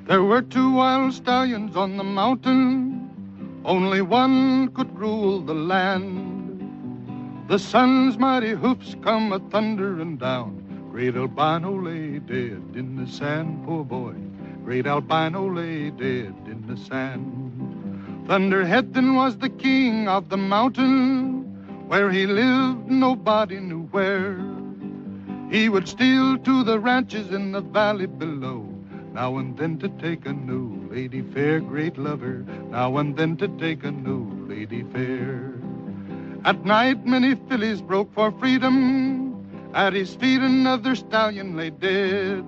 There were two wild stallions on the mountain. Only one could rule the land. The sun's mighty hoofs come a-thundering down. Great albino lay dead in the sand, poor boy. Great albino lay dead in the sand. Thunderhead then was the king of the mountain. Where he lived, nobody knew where. He would steal to the ranches in the valley below, now and then to take a new lady fair, great lover, now and then to take a new lady fair. At night many fillies broke for freedom. At his feet another stallion lay dead.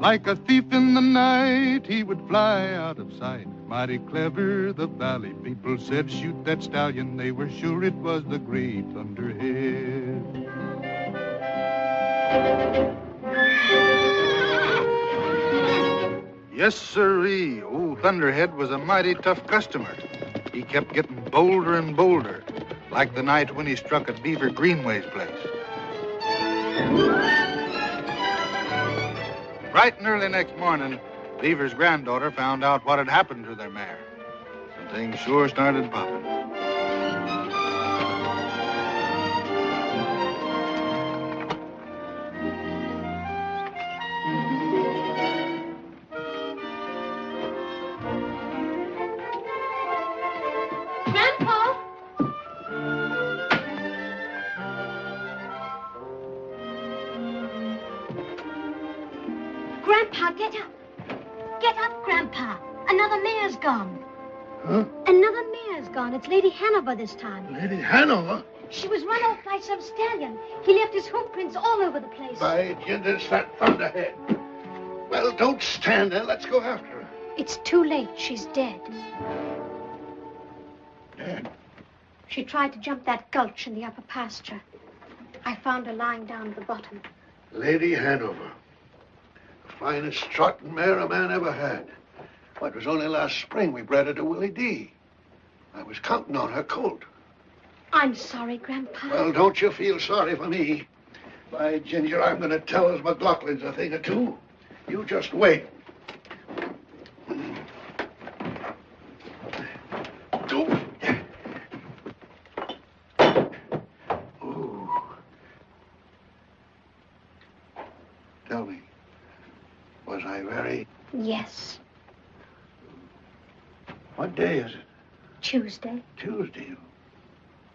Like a thief in the night he would fly out of sight. Mighty clever, the valley people said. Shoot that stallion, they were sure it was the great Thunderhead. Yes, sirree. Old Thunderhead was a mighty tough customer. He kept getting bolder and bolder, like the night when he struck at Beaver Greenway's place. Bright and early next morning, Beaver's granddaughter found out what had happened to their mare. And things sure started popping. Grandpa, get up. Get up, Grandpa. Another mare's gone. Huh? Another mare's gone. It's Lady Hanover this time. Lady Hanover? She was run off by some stallion. He left his hoof prints all over the place. By ginger, that Thunderhead. Well, don't stand there. Let's go after her. It's too late. She's dead. Dead? She tried to jump that gulch in the upper pasture. I found her lying down at the bottom. Lady Hanover. The finest trotting mare a man ever had. Well, it was only last spring we bred her to Willie D. I was counting on her colt. I'm sorry, Grandpa. Well, don't you feel sorry for me. By ginger, I'm going to tell us McLaughlin's a thing or two. You just wait. Ooh. Tell me, was I very... Yes. What day is it? Tuesday. Tuesday.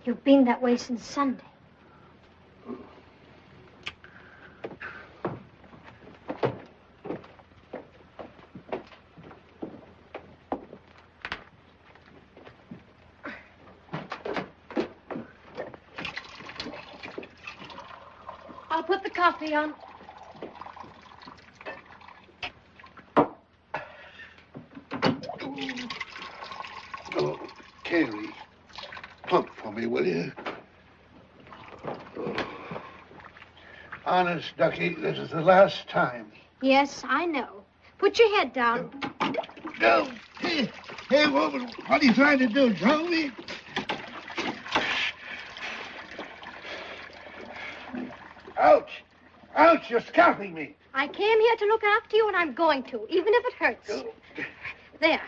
You've been that way since Sunday. I'll put the coffee on. Oh, Kaylee, pump for me, will you? Oh. Honest, Ducky, this is the last time. Yes, I know. Put your head down. No. Hey, woman, what are you trying to do, drown me? Ouch! Ouch, you're scalping me. I came here to look after you, and I'm going to, even if it hurts. Oh. There.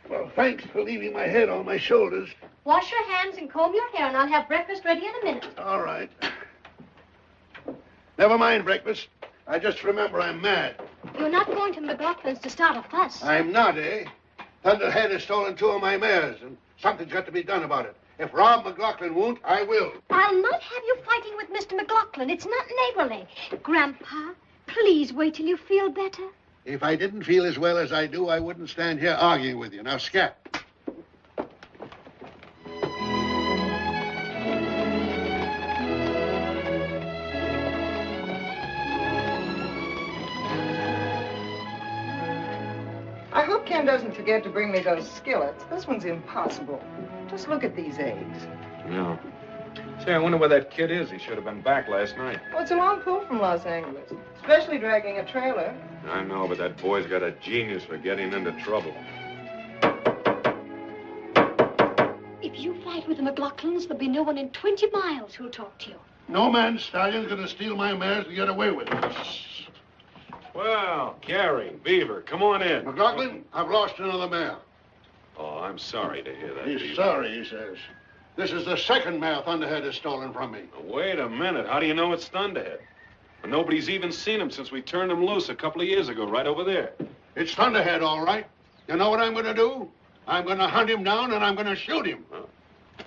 Well, thanks for leaving my head on my shoulders. Wash your hands and comb your hair, and I'll have breakfast ready in a minute. All right. Never mind breakfast. I just remember I'm mad. You're not going to McLaughlin's to start a fuss. I'm not, eh? Thunderhead has stolen two of my mares, and something's got to be done about it. If Rob McLaughlin won't, I will. I'll not have you fighting with Mr. McLaughlin. It's not neighborly. Grandpa, please wait till you feel better. If I didn't feel as well as I do, I wouldn't stand here arguing with you. Now, scat. I hope Ken doesn't forget to bring me those skillets. This one's impossible. Just look at these eggs. No. Say, I wonder where that kid is. He should have been back last night. Well, it's a long pull from Los Angeles, especially dragging a trailer. I know, but that boy's got a genius for getting into trouble. If you fight with the McLaughlins, there'll be no one in 20 miles who'll talk to you. No man's stallion's gonna steal my mares and get away with it. Well, Carrie, Beaver, come on in. McLaughlin, I've lost another mare. Oh, I'm sorry to hear that, He's Beaver. sorry, he says. This is the second mare Thunderhead has stolen from me. Wait a minute. How do you know it's Thunderhead? Well, nobody's even seen him since we turned him loose a couple of years ago, right over there. It's Thunderhead, all right. You know what I'm going to do? I'm going to hunt him down and I'm going to shoot him. Well,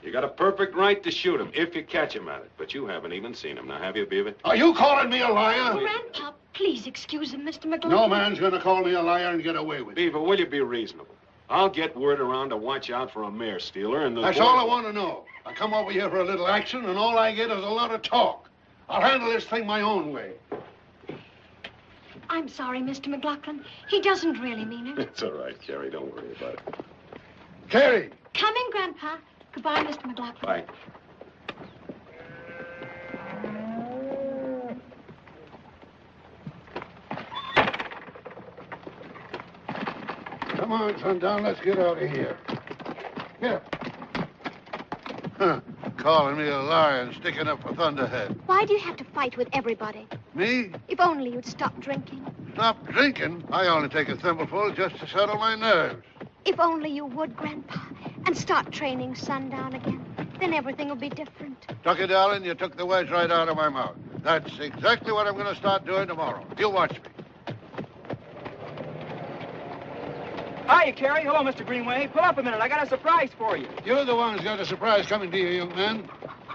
you got a perfect right to shoot him if you catch him at it. But you haven't even seen him. Now, have you, Beaver? Are you calling me a liar? Grandpa, please excuse him, Mr. McLaughlin. No man's going to call me a liar and get away with it. Beaver, will you be reasonable? I'll get word around to watch out for a mare stealer and the... That's all I want to know. I come over here for a little action and all I get is a lot of talk. I'll handle this thing my own way. I'm sorry, Mr. McLaughlin. He doesn't really mean it. It's all right, Carrie. Don't worry about it. Carrie! Come in, Grandpa. Goodbye, Mr. McLaughlin. Bye. Come on, Sundown, let's get out of here. Get up. Huh. Calling me a liar and sticking up for Thunderhead. Why do you have to fight with everybody? Me? If only you'd stop drinking. Stop drinking? I only take a thimbleful just to settle my nerves. If only you would, Grandpa, and start training Sundown again. Then everything will be different. Tucker, darling, you took the words right out of my mouth. That's exactly what I'm going to start doing tomorrow. You watch me. Hiya, Carrie. Hello, Mr. Greenway. Pull up a minute. I got a surprise for you. You're the one who's got a surprise coming to you, young man.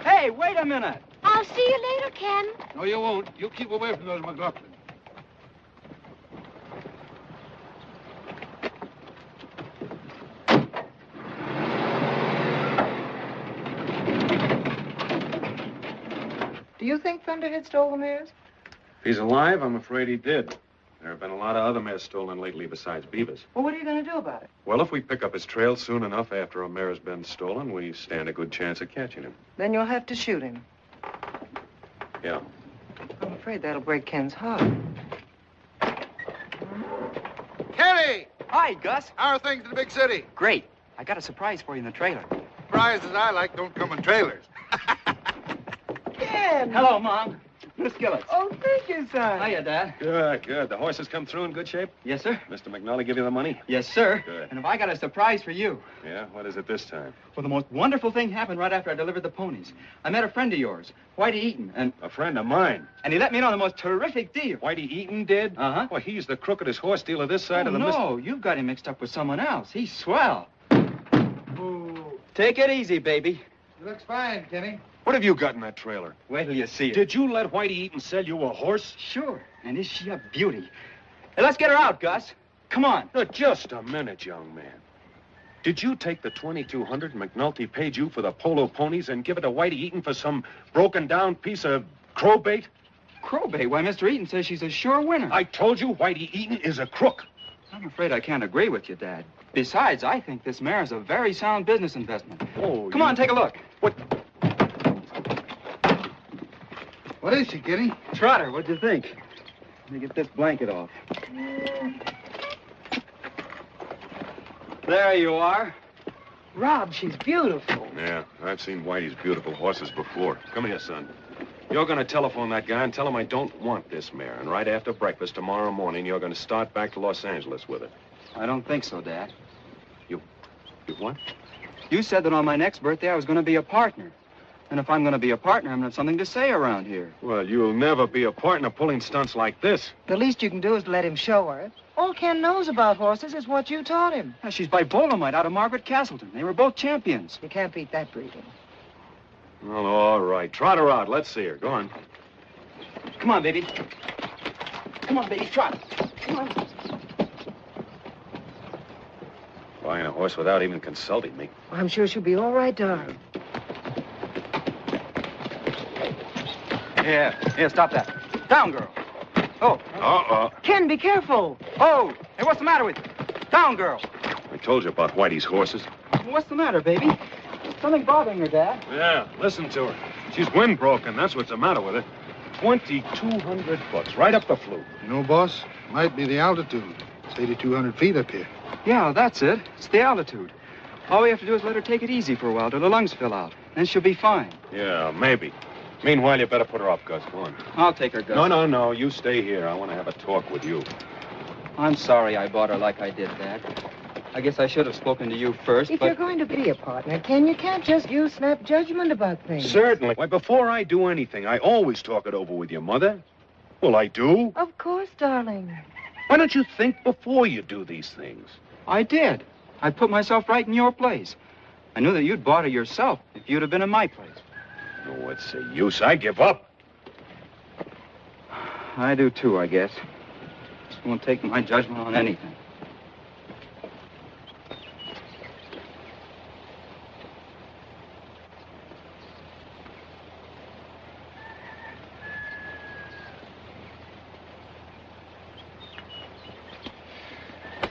Hey, wait a minute. I'll see you later, Ken. No, you won't. You keep away from those McLaughlin. Do you think Thunderhead stole the mares? If he's alive, I'm afraid he did. There have been a lot of other mares stolen lately besides Beaver's. Well, what are you going to do about it? Well, if we pick up his trail soon enough after a mare has been stolen, we stand a good chance of catching him. Then you'll have to shoot him. Yeah. I'm afraid that'll break Ken's heart. Kenny! Hi, Gus. How are things in the big city? Great. I got a surprise for you in the trailer. Prizes I like don't come in trailers. Ken! Hello, Mom. Miss Skillets. Oh, thank you, son. Hiya, Dad. Good, good. The horses come through in good shape? Yes, sir. Mr. McNally give you the money? Yes, sir. Good. And if I got a surprise for you. Yeah? What is it this time? Well, the most wonderful thing happened right after I delivered the ponies. I met a friend of yours, Whitey Eaton, and A friend of mine. he let me know the most terrific deal. Whitey Eaton did? Uh-huh. Well, he's the crookedest horse dealer this side of the... No, you've got him mixed up with someone else. He's swell. Take it easy, baby. Looks fine, Kenny. What have you got in that trailer? Wait till you see it. Did you let Whitey Eaton sell you a horse? Sure. And is she a beauty? Hey, let's get her out, Gus. Come on. Now, just a minute, young man. Did you take the $2,200 McNulty paid you for the polo ponies and give it to Whitey Eaton for some broken-down piece of crowbait? Crowbait? Why, Mr. Eaton says she's a sure winner. I told you Whitey Eaton is a crook. I'm afraid I can't agree with you, Dad. Besides, I think this mare is a very sound business investment. Oh, Come on, take a look. What? What is she, Kenny? Trotter, what'd you think? Let me get this blanket off. There you are. Rob, she's beautiful. Yeah, I've seen Whitey's beautiful horses before. Come here, son. You're going to telephone that guy and tell him I don't want this mare. And right after breakfast tomorrow morning, you're going to start back to Los Angeles with it. I don't think so, Dad. You what? You said that on my next birthday I was going to be a partner. And if I'm going to be a partner, I'm going to have something to say around here. Well, you'll never be a partner pulling stunts like this. The least you can do is let him show her. All Ken knows about horses is what you taught him. Yeah, she's by Bolemite out of Margaret Castleton. They were both champions. You can't beat that breeding. Well, all right. Trot her out. Let's see her. Go on. Come on, baby. Come on, baby, trot. Come on. Buying a horse without even consulting me. I'm sure she'll be all right, darling. Yeah, stop that. Down, girl. Oh. Uh-oh. Ken, be careful. Oh, hey, what's the matter with you? Down, girl. I told you about Whitey's horses. What's the matter, baby? Something bothering her, Dad. Yeah, listen to her. She's wind-broken. That's what's the matter with her. $2,200, right up the flute. You know, boss, might be the altitude. It's 8,200 feet up here. Yeah, that's it. It's the altitude. All we have to do is let her take it easy for a while till her lungs fill out. Then she'll be fine. Yeah, maybe. Meanwhile, you better put her up, Gus. Go on. I'll take her, Gus. No. You stay here. I want to have a talk with you. I'm sorry I bought her like I did, Dad. I guess I should have spoken to you first, If but... you're going to be a partner, Ken, you can't just use snap judgment about things. Certainly. Why, before I do anything, I always talk it over with your mother. Well, I do. Of course, darling. Why don't you think before you do these things? I did. I put myself right in your place. I knew that you'd bought her yourself if you'd have been in my place. Oh, what's the use? I give up. I do, too, I guess. Just won't take my judgment on anything.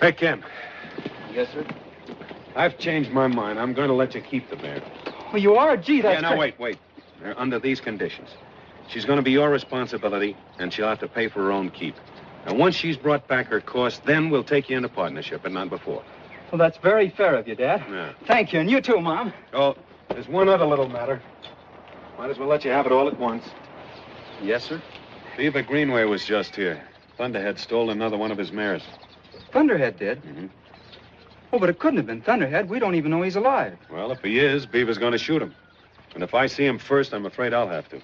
Hey, Ken. Yes, sir? I've changed my mind. I'm going to let you keep the mare. Oh, you are? Gee, that's Yeah, now, great. wait. Under these conditions. She's going to be your responsibility, and she'll have to pay for her own keep. And once she's brought back her cost, then we'll take you into partnership, but not before. Well, that's very fair of you, Dad. Yeah. Thank you, and you too, Mom. Oh, there's one other little matter. Might as well let you have it all at once. Yes, sir? Beaver Greenway was just here. Thunderhead stole another one of his mares. Thunderhead did? Mm-hmm. Oh, but it couldn't have been Thunderhead. We don't even know he's alive. Well, if he is, Beaver's going to shoot him. And if I see him first, I'm afraid I'll have to.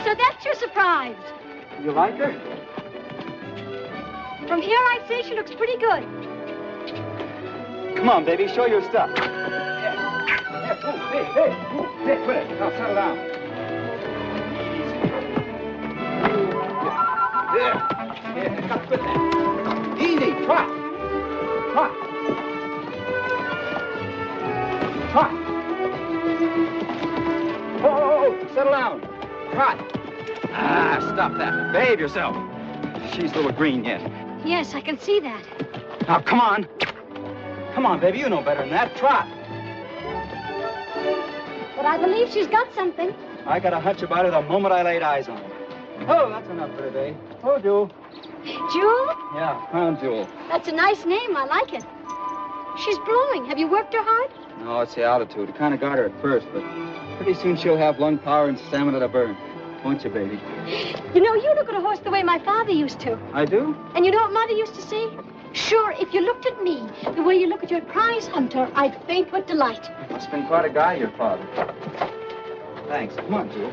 So that's your surprise. You like her? From here, I'd say she looks pretty good. Come on, baby, show your stuff. Yeah, hey, quit it. Now, settle down. Yeah, got to quit that. Easy, trot. Oh, settle down. Trot. Stop that. Behave yourself. She's a little green yet. Yes, I can see that. Now, come on. Come on, baby, you know better than that. Trot. But I believe she's got something. I got a hunch about her the moment I laid eyes on her. Oh, that's enough for today. Oh, Jewel. Jewel? Yeah, Crown Jewel. That's a nice name. I like it. She's blowing. Have you worked her hard? No, it's the altitude. It kind of got her at first, but pretty soon she'll have lung power and stamina to burn. Won't you, baby? You know, you look at a horse the way my father used to. I do? And you know what Mother used to say? Sure, if you looked at me the way you look at your prize hunter, I'd faint with delight. Must have been quite a guy, your father. Thanks. Come on, Jewel.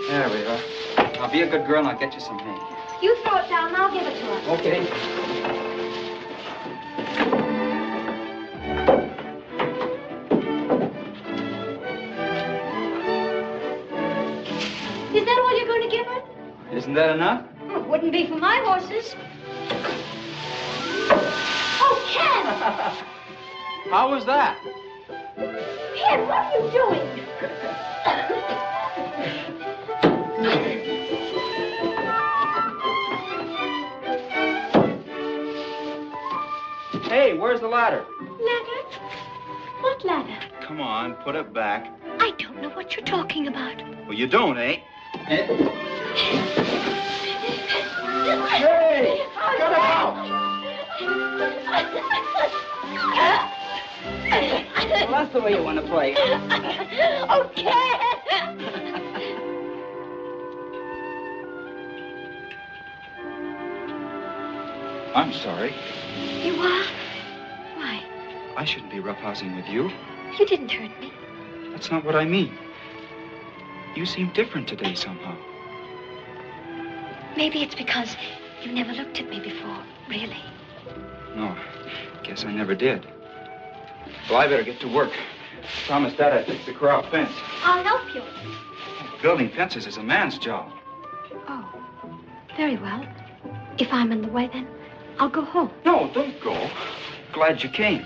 There we are. Now, be a good girl and I'll get you some hay. You throw it down and I'll give it to her. Okay. Is that all you're going to give her? Isn't that enough? Well, it wouldn't be for my horses. Oh, Ken! How was that? Ken, what are you doing? Hey, where's the ladder? Ladder? What ladder? Come on, put it back. I don't know what you're talking about. Well, you don't, eh? Hey! Cut it out! Well, that's the way you want to play. Okay. I'm sorry. You are? Why? I shouldn't be roughhousing with you. You didn't hurt me. That's not what I mean. You seem different today somehow. Maybe it's because you never looked at me before, really. No, guess I never did. Well, I better get to work. Promised Dad I'd fix the corral fence. I'll help you. Building fences is a man's job. Oh, very well. If I'm in the way, then I'll go home. No, don't go. Glad you came.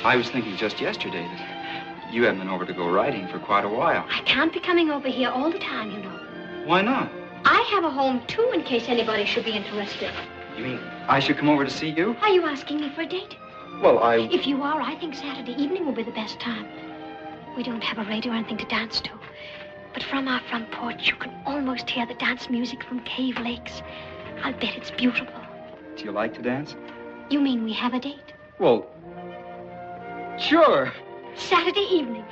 I was thinking just yesterday that you haven't been over to go riding for quite a while. I can't be coming over here all the time, you know. Why not? I have a home, too, in case anybody should be interested. You mean I should come over to see you? Are you asking me for a date? Well, If you are, I think Saturday evening will be the best time. We don't have a radio or anything to dance to. But from our front porch, you can almost hear the dance music from Cave Lakes. I'll bet it's beautiful. Do you like to dance? You mean we have a date? Well, sure. Saturday evening.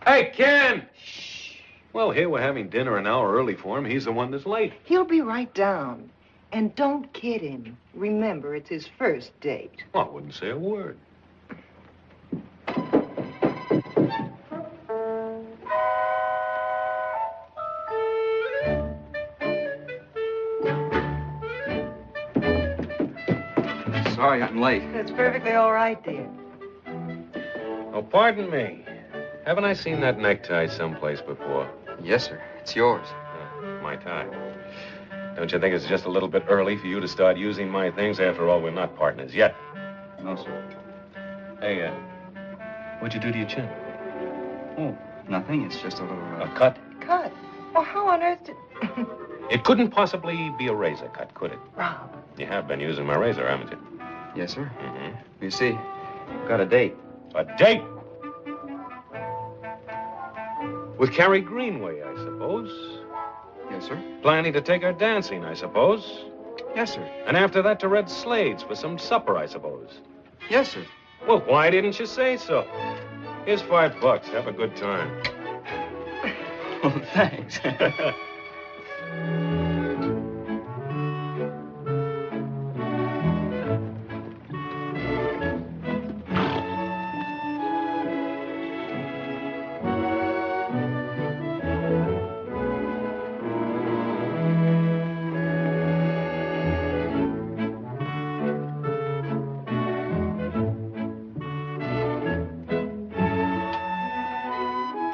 Hey, Ken! Well, here we're having dinner an hour early for him. He's the one that's late. He'll be right down. And don't kid him. Remember, it's his first date. Well, I wouldn't say a word. Sorry I'm late. That's perfectly all right, dear. Oh, pardon me. Haven't I seen that necktie someplace before? Yes, sir. It's yours. My tie. Don't you think it's just a little bit early for you to start using my things? After all, we're not partners yet. No, sir. Hey, what'd you do to your chin? Oh, nothing. It's just a little... A cut? Cut. Well, how on earth did... It couldn't possibly be a razor cut, could it? Rob. You have been using my razor, haven't you? Yes, sir. Mm-hmm. You see, I've got a date. A date? With Carrie Greenway, I suppose. Yes, sir. Planning to take her dancing, I suppose. Yes, sir. And after that to Red Slade's for some supper, I suppose. Yes, sir. Well, why didn't you say so? Here's $5. Have a good time. Oh, thanks.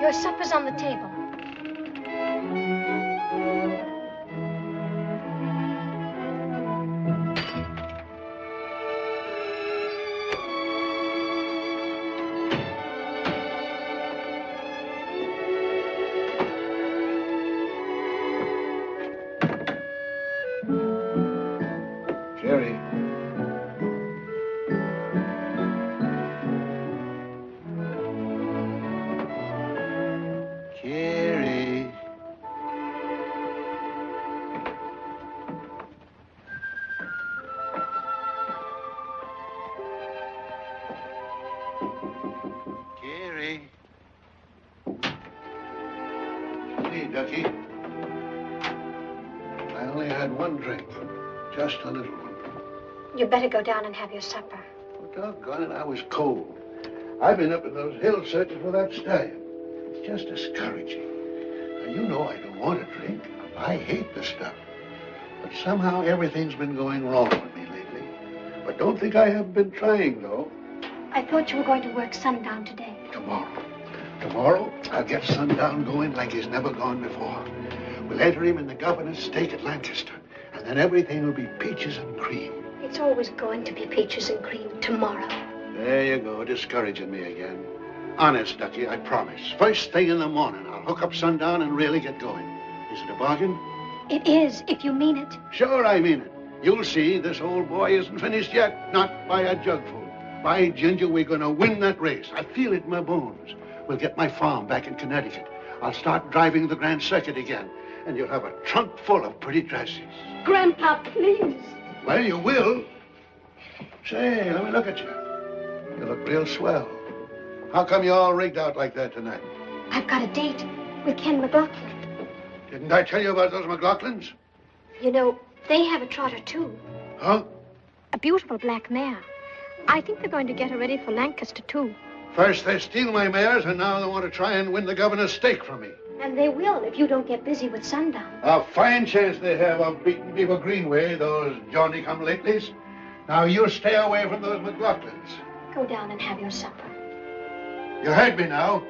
Your supper's on the table. Jerry. Jerry. Jerry. Hey, Ducky. I only had one drink. Just a little one. You better go down and have your supper. Oh, doggone it, I was cold. I've been up in those hills searching for that stallion. It's just discouraging. Now, you know I don't want to drink. I hate the stuff. But somehow everything's been going wrong with me lately. But don't think I haven't been trying, though. I thought you were going to work sundown today. Tomorrow. Tomorrow, I'll get Sundown going like he's never gone before. We'll enter him in the governor's stake at Lancaster. And then everything will be peaches and cream. It's always going to be peaches and cream tomorrow. There you go, discouraging me again. Honest, Ducky, I promise. First thing in the morning, I'll hook up Sundown and really get going. Is it a bargain? It is, if you mean it. Sure, I mean it. You'll see this old boy isn't finished yet. Not by a jugful. By ginger, we're going to win that race. I feel it in my bones. We'll get my farm back in Connecticut. I'll start driving the Grand Circuit again. And you'll have a trunk full of pretty dresses. Grandpa, please. Well, you will. Say, let me look at you. You look real swell. How come you all rigged out like that tonight? I've got a date with Ken McLaughlin. Didn't I tell you about those McLaughlins? You know, they have a trotter, too. Huh? A beautiful black mare. I think they're going to get her ready for Lancaster, too. First they steal my mares, and now they want to try and win the governor's stake from me. And they will if you don't get busy with Sundown. A fine chance they have of beating Beaver Greenway, those Johnny-come-latelys. Now, you stay away from those McLaughlins. Go down and have your supper. You heard me now.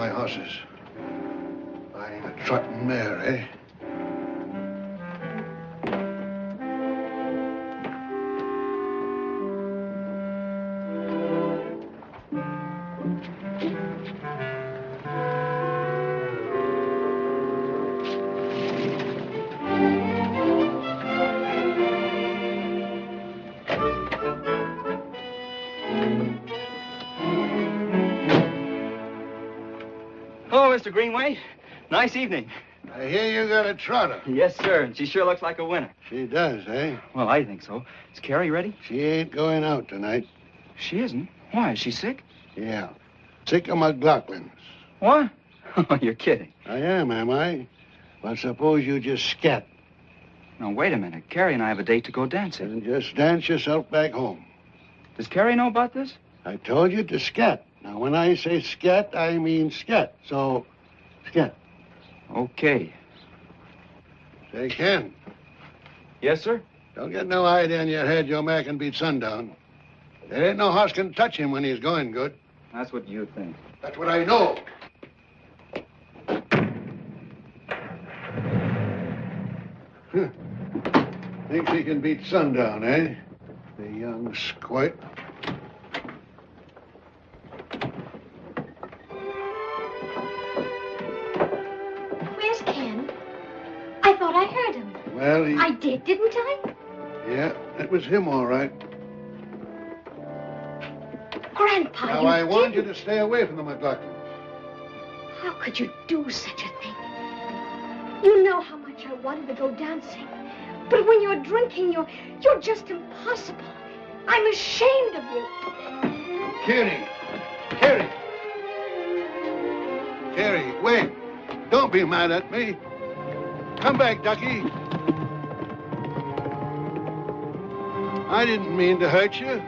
my horses. Buying a trotting mare, eh? Hello, Mr. Greenway. Nice evening. I hear you got a trotter. Yes, sir, and she sure looks like a winner. She does, eh? Well, I think so. Is Carrie ready? She ain't going out tonight. She isn't. Why? Is she sick? Yeah. Sick of McLaughlin's. What? Oh, you're kidding. I am I? Well, suppose you just scat Now, wait a minute. Carrie and I have a date to go dancing. and just dance yourself back home. Does Carrie know about this? I told you to scat. Now, when I say scat, I mean scat. So, scat. Okay. Say, Ken, Yes, sir? don't get no idea in your head your man can beat sundown. There ain't no horse can touch him when he's going good. That's what you think. That's what I know. Huh. Thinks he can beat sundown, eh? The young squirt. Where's Ken? I thought I heard him. Well, he... I did, didn't I? Yeah, it was him, all right. Grandpa, Now, you I want you didn't. to stay away from the McLaughlins. How could you do such a thing? You know how much I wanted to go dancing. But when you're drinking, you're just impossible. I'm ashamed of you. Carrie! Carrie! Carrie, wait. Don't be mad at me. Come back, Ducky. I didn't mean to hurt you.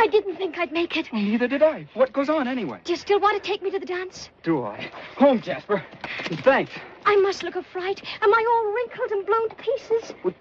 I didn't think I'd make it. Well, neither did I. What goes on anyway? Do you still want to take me to the dance? Do I? Home, Jasper. Thanks. I must look a fright. Am I all wrinkled and blown to pieces? Well,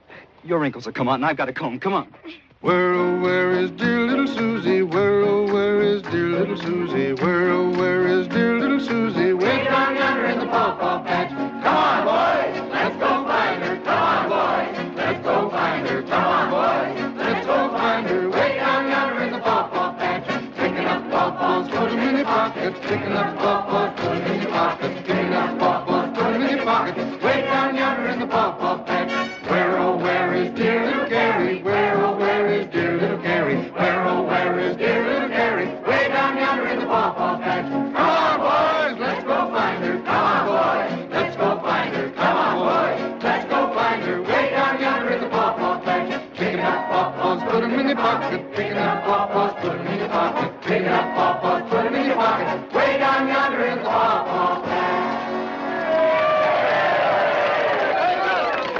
your wrinkles will come out, and I've got a comb. Come on. Where, oh, where is dear little Susie? Where, oh, where is dear little Susie? Where, oh, where is dear little Susie? Way down yonder in the pawpaw patch. Come on, boys, let's go find her. Come on, boys, let's go find her. Come on, boys, let's go find her. Way down yonder in the pawpaw patch. Picking up pawpaws, put 'em in your pockets. Picking up pawpaws, put 'em in your pockets. Picking up pawpaws, put 'em in your pockets. Way down yonder in the pawpaw patch. Where, oh, where is dear little Carrie? Where, oh, where is dear little Carrie? Where, oh, where is dear little Carrie? Way down yonder in the pawpaw patch. Come on, boys, let's go find her. Come on, boys, let's go find her. Come on, boys, let's go find her. Way down yonder in the pawpaw patch. Picking up pawpaws, put 'em in your pocket. Picking up pawpaws, put 'em in your pocket. Picking up pawpaws, put 'em in your pocket. Way down yonder in the pawpaw patch.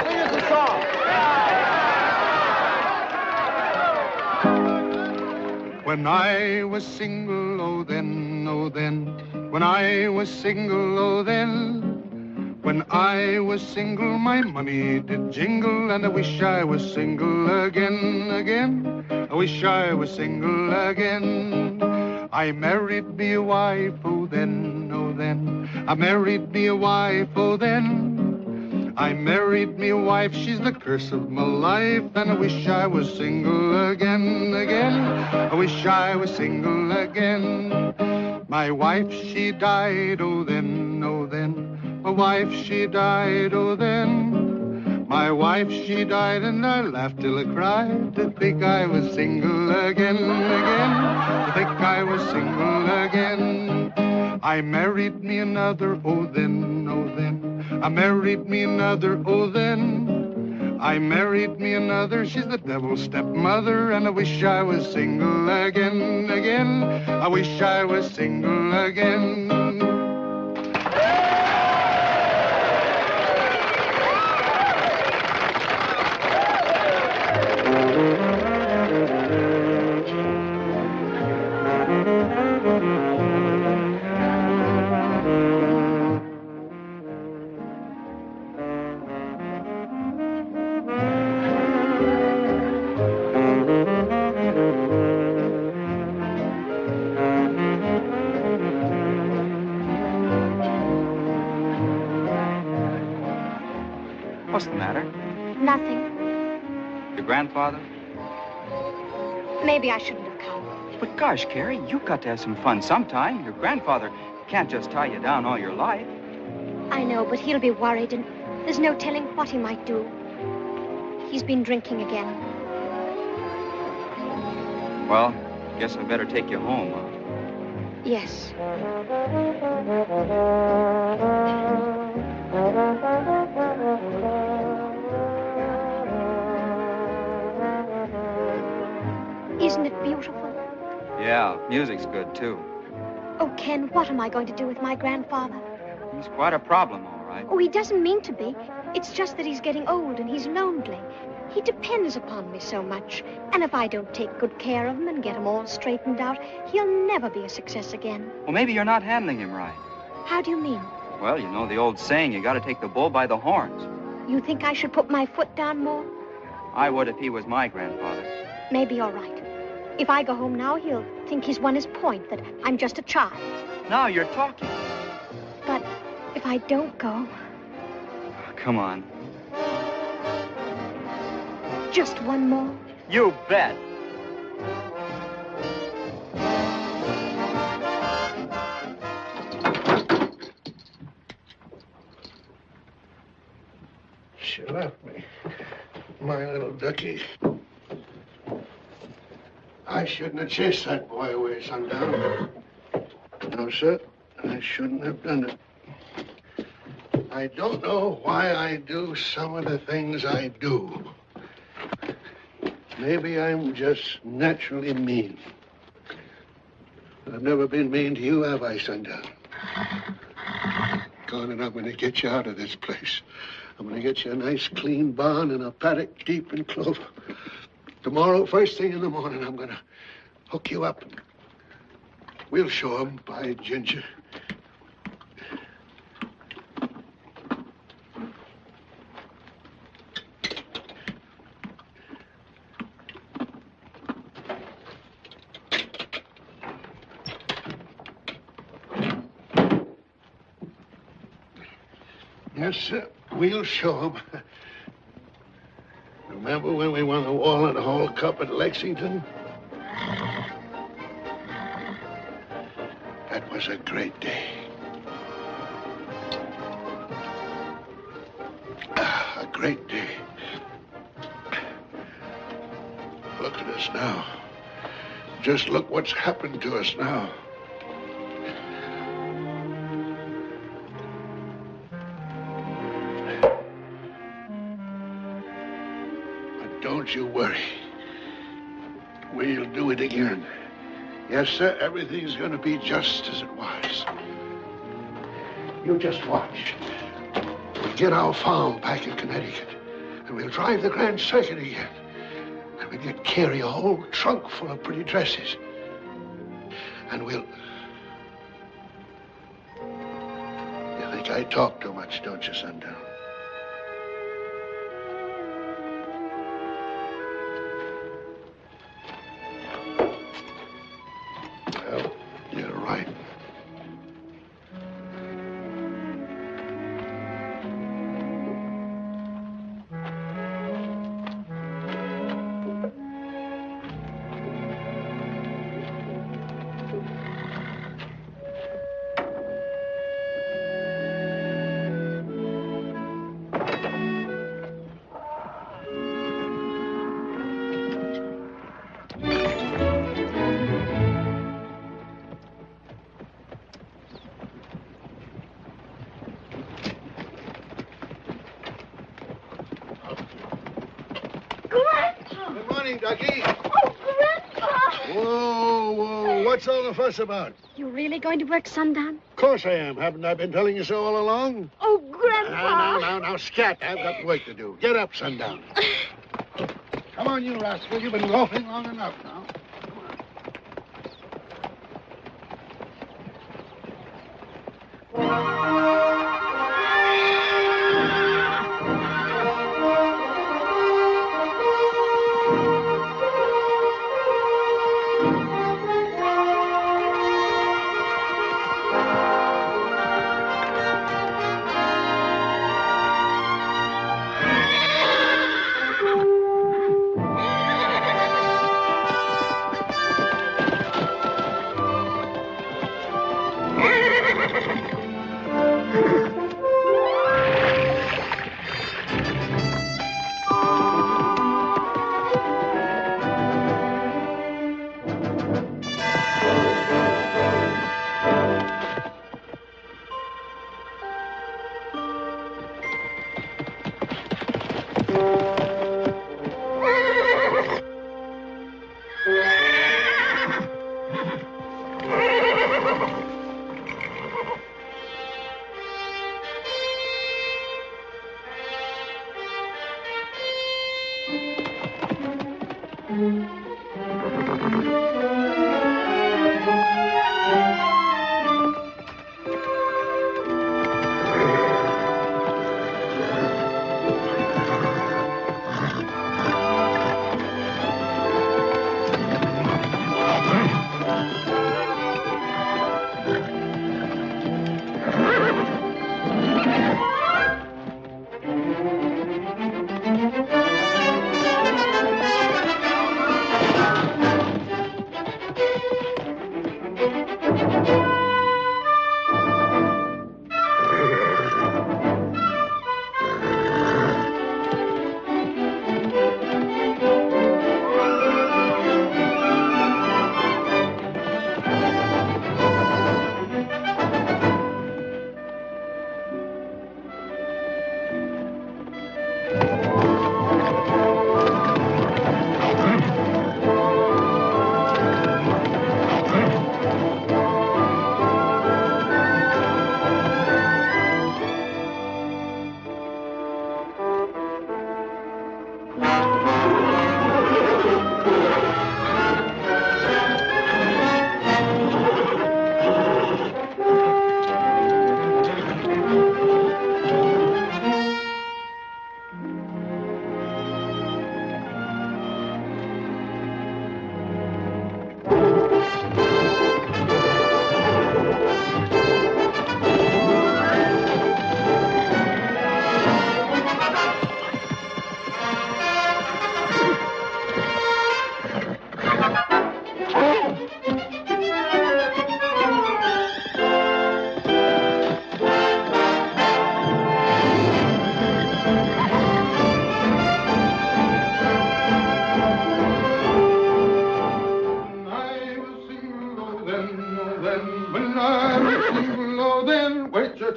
Sing us a song. When I was single, oh then, oh then. When I was single, oh then. When I was single, my money did jingle, and I wish I was single again, again. I wish I was single again. I married me a wife, oh then, oh then. I married me a wife, oh then. I married me a wife, she's the curse of my life, and I wish I was single again, again. I wish I was single again. My wife, she died, oh then, oh then. My wife, she died, oh then. My wife, she died, and I laughed till I cried to think I was single again, again. To think I was single again. I married me another, oh then, oh then. I married me another, oh then. I married me another, she's the devil's stepmother, and I wish I was single again, again. I wish I was single again. What's the matter? Nothing. Your grandfather? Maybe I shouldn't have come. But gosh, Carrie, you've got to have some fun sometime. Your grandfather can't just tie you down all your life. I know, but he'll be worried, and there's no telling what he might do. He's been drinking again. Well, guess I better take you home. Yes. Isn't it beautiful? Yeah, music's good, too. Oh, Ken, what am I going to do with my grandfather? He's quite a problem, all right. Oh, he doesn't mean to be. It's just that he's getting old and he's lonely. He depends upon me so much. And if I don't take good care of him and get him all straightened out, he'll never be a success again. Well, maybe you're not handling him right. How do you mean? Well, you know the old saying, you got to take the bull by the horns. You think I should put my foot down more? I would if he was my grandfather. Maybe you're right. If I go home now, he'll think he's won his point, that I'm just a child. Now you're talking. But if I don't go, Come on. just one more. You bet. She left me. My little ducky. I shouldn't have chased that boy away, Sundown. No, sir. I shouldn't have done it. I don't know why I do some of the things I do. Maybe I'm just naturally mean. I've never been mean to you, have I, Sundown? Gone, and I'm going to get you out of this place. I'm going to get you a nice, clean barn and a paddock deep in clover. Tomorrow, first thing in the morning, I'm going to hook you up. We'll show 'em, by ginger. Yes, sir. We'll show 'em. Remember when we won the Walnut Hall Cup at Lexington? That was a great day. A great day. Look at us now. Just look what's happened to us now. Don't you worry. We'll do it again. Yes, sir, everything's going to be just as it was. You just watch. We'll get our farm back in Connecticut, and we'll drive the Grand Circuit again. And we'll get Carrie a whole trunk full of pretty dresses. And we'll... You think I talk too much, don't you, Sundown? Well, you're right. Good morning, Ducky. Oh, Grandpa! Whoa. What's all the fuss about? You really going to work sundown? Of course I am. Haven't I been telling you so all along? Oh, Grandpa! Now, scat. I've got work to do. Get up, sundown. Come on, you rascal. You've been loafing long enough now.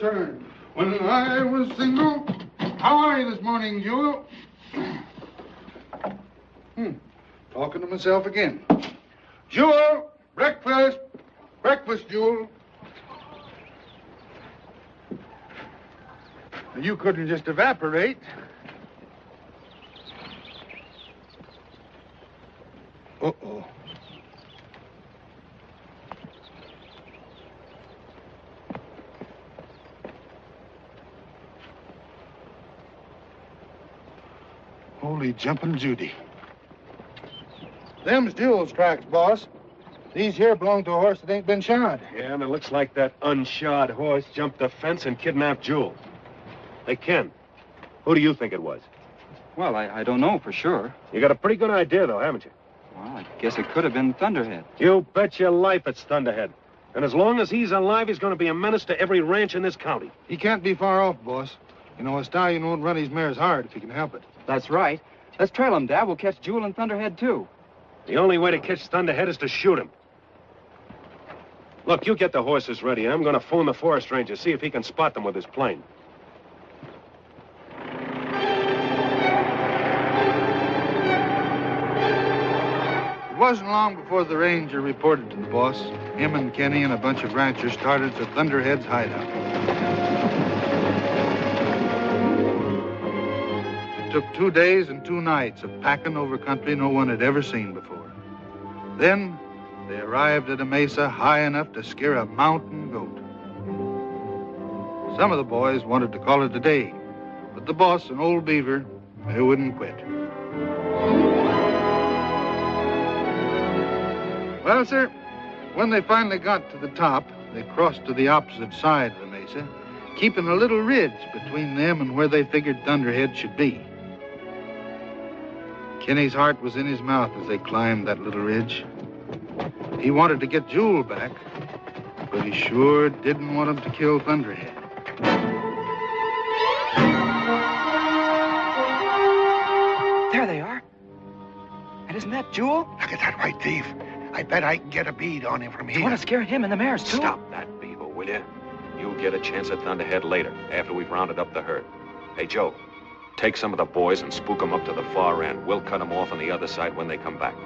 Turn. When I was single, how are you this morning, Jewel? Talking to myself again. Jewel, breakfast. Breakfast, Jewel. You couldn't just evaporate. Uh-oh. Holy jumping Judy. Them's Jewel's tracks, boss. These here belong to a horse that ain't been shod. Yeah, and it looks like that unshod horse jumped the fence and kidnapped Jewel. Hey, Ken, who do you think it was? Well, I don't know for sure. You got a pretty good idea, though, haven't you? Well, I guess it could have been Thunderhead. You bet your life it's Thunderhead. And as long as he's alive, he's going to be a menace to every ranch in this county. He can't be far off, boss. You know, a stallion won't run his mares hard if he can help it. That's right. Let's trail him, Dad. We'll catch Jewel and Thunderhead, too. The only way to catch Thunderhead is to shoot him. Look, you get the horses ready. I'm going to phone the forest ranger, see if he can spot them with his plane. wasn't long before the ranger reported to the boss. Him and Kenny and a bunch of ranchers started for Thunderhead's hideout. It took 2 days and 2 nights of packing over country no one had ever seen before. Then they arrived at a mesa high enough to scare a mountain goat. Some of the boys wanted to call it a day, but the boss and old Beaver, they wouldn't quit. Well, sir, when they finally got to the top, they crossed to the opposite side of the mesa, keeping a little ridge between them and where they figured Thunderhead should be. Kenny's heart was in his mouth as they climbed that little ridge. He wanted to get Jewel back, but he sure didn't want him to kill Thunderhead. There they are. And isn't that Jewel? Look at that white thief. I bet I can get a bead on him from here. You want to scare him and the mares, too? Stop that, Beaver, will you? You'll get a chance at Thunderhead later, after we've rounded up the herd. Hey, Joe, take some of the boys and spook them up to the far end. We'll cut them off on the other side when they come back.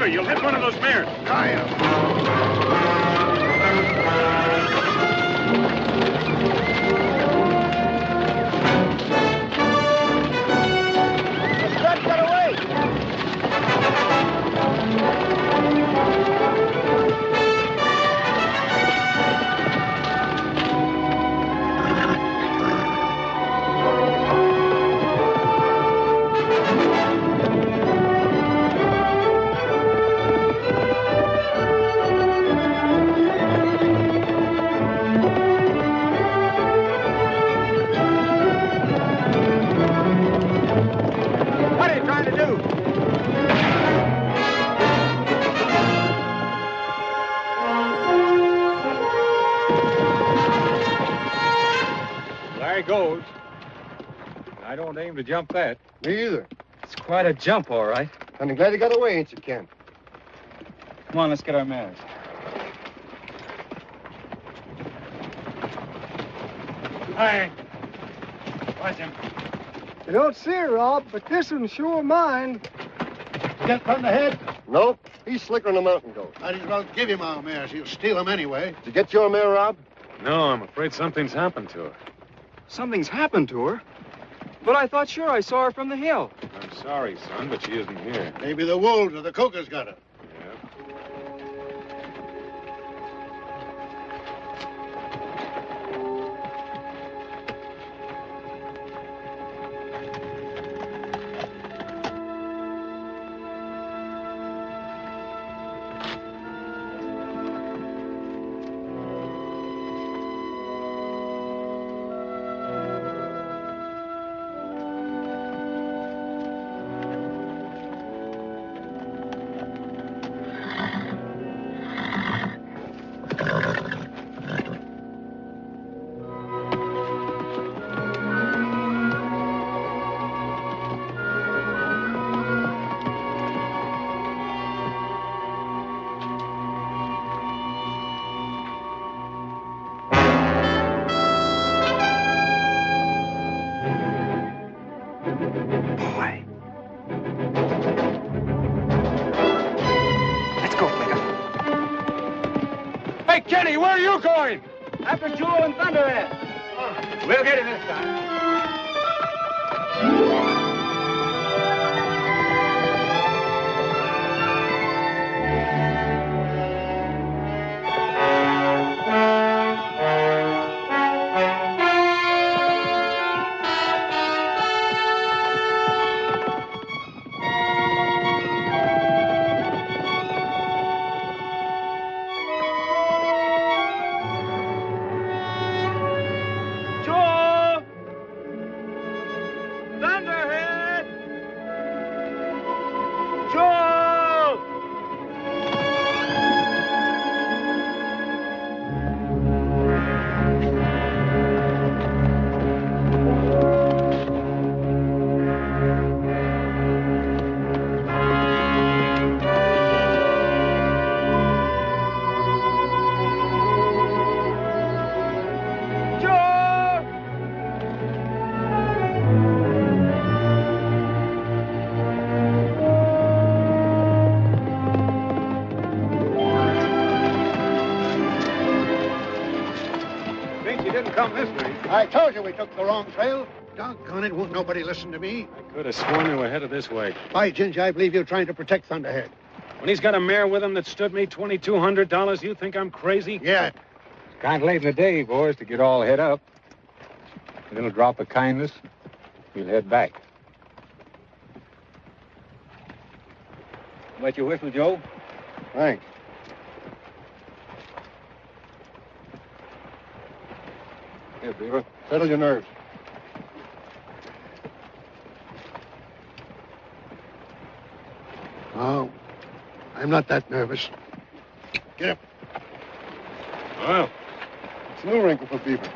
You'll hit one of those mares. I am. Let's get away! What are you trying to do? There he goes. I don't aim to jump that. Me either. It's quite a jump, all right. I'm glad he got away, ain't you, Ken? Come on, let's get our mares. Hey, watch him. You don't see her, Rob, but this one's sure mine. Get Thunderhead? Nope. He's slicker than a mountain goat. Might as well give him our mares. He'll steal them anyway. Did you get your mare, Rob? No, I'm afraid something's happened to her. Something's happened to her. But I thought sure I saw her from the hill. I'm sorry, son, but she isn't here. Maybe the wolves or the cougars got her. Yeah. Hey, Kenny, where are you going? After Joe and Thunderhead. We'll get him this time. Joe! Thunderhead! Joe! Joe! Think you didn't come this way. I told you we took the wrong trail. Doggone it, won't nobody listen to me. I could have sworn you were headed this way. By Ginger, I believe you're trying to protect Thunderhead. When he's got a mare with him that stood me $2,200, you think I'm crazy? Yeah. It's kind of late in the day, boys, to get all head up. A little drop of kindness, we'll head back. Wet your whistle, Joe? Thanks. Here, Beaver. Settle your nerves. Oh, I'm not that nervous. Get up. Well, It's a new wrinkle for Beaver.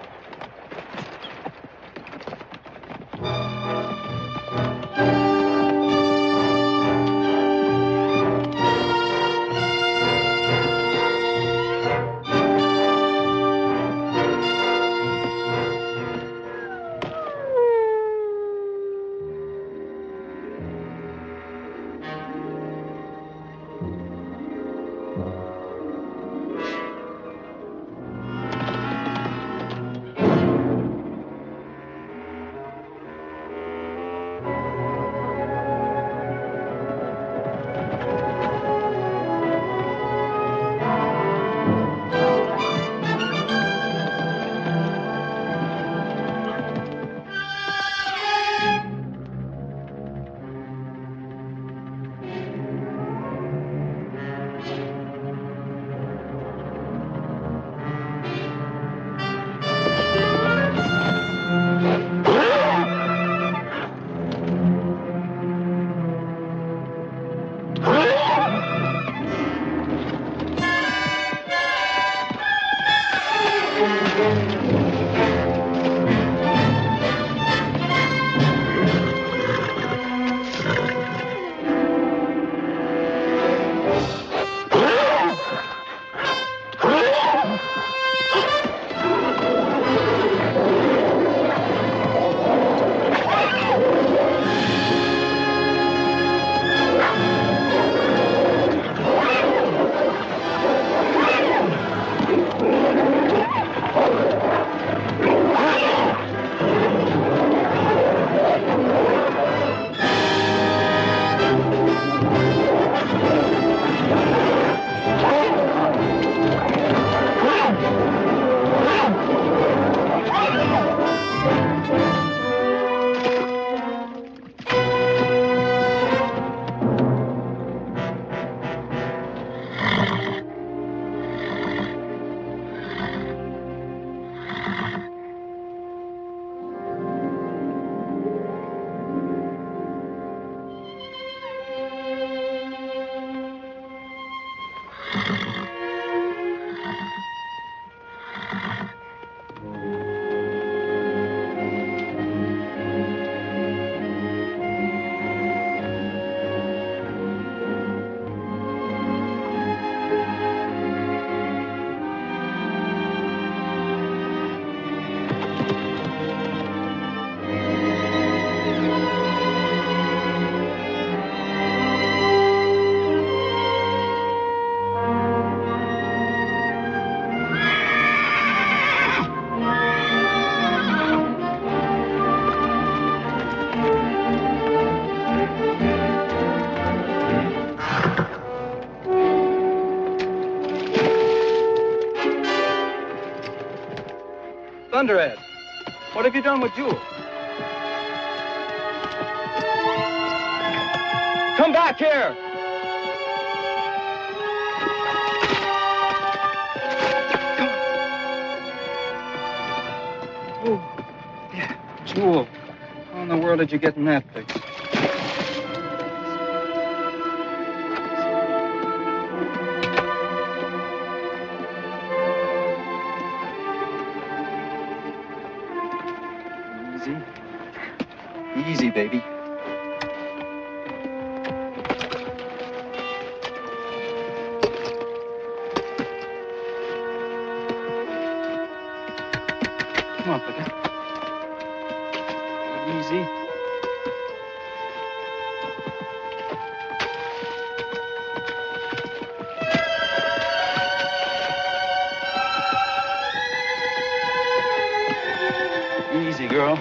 Thunderhead, what have you done with Jewel? Come back here! Oh, yeah, Jewel. How in the world did you get in that fix? Easy. Easy, baby. Come on, Flicker. Easy. Easy, girl.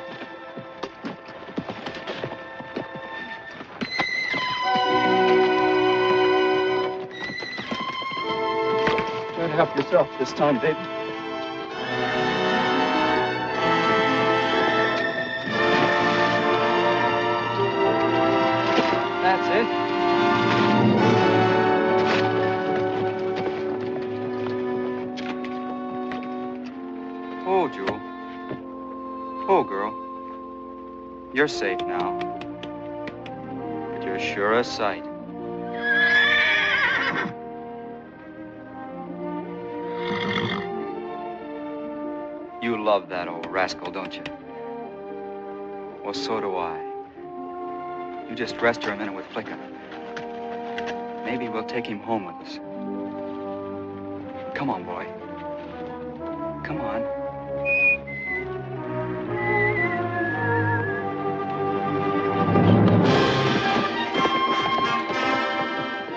Try to help yourself this time, baby. That's it. Oh, Jewel. Oh, girl. You're safe now. But you're sure a sight. You love that old rascal, don't you? Well, so do I. You just rest her a minute with Flicker. Maybe we'll take him home with us. Come on, boy. Come on.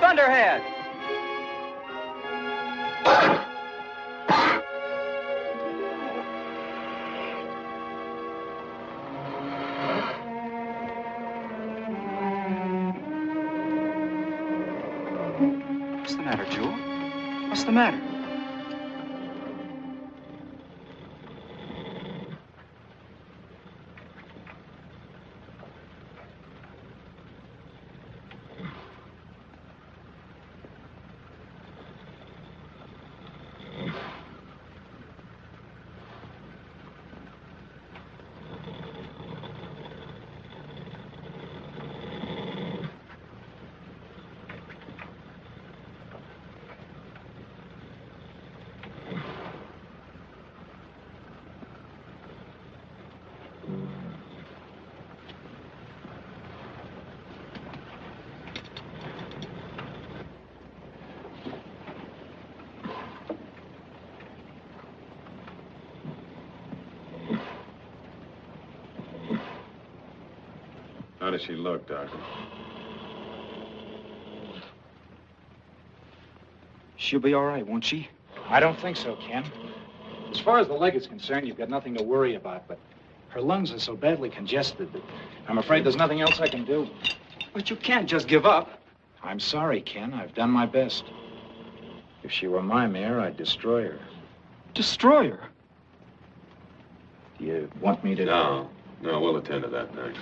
Thunderhead! What's the matter, Jewel? What's the matter? How does she look, Doctor? She'll be all right, won't she? I don't think so, Ken. As far as the leg is concerned, you've got nothing to worry about, but her lungs are so badly congested that I'm afraid there's nothing else I can do. But you can't just give up. I'm sorry, Ken. I've done my best. If she were my mare, I'd destroy her. Destroy her? Do you want me to... No, we'll attend to that, thanks.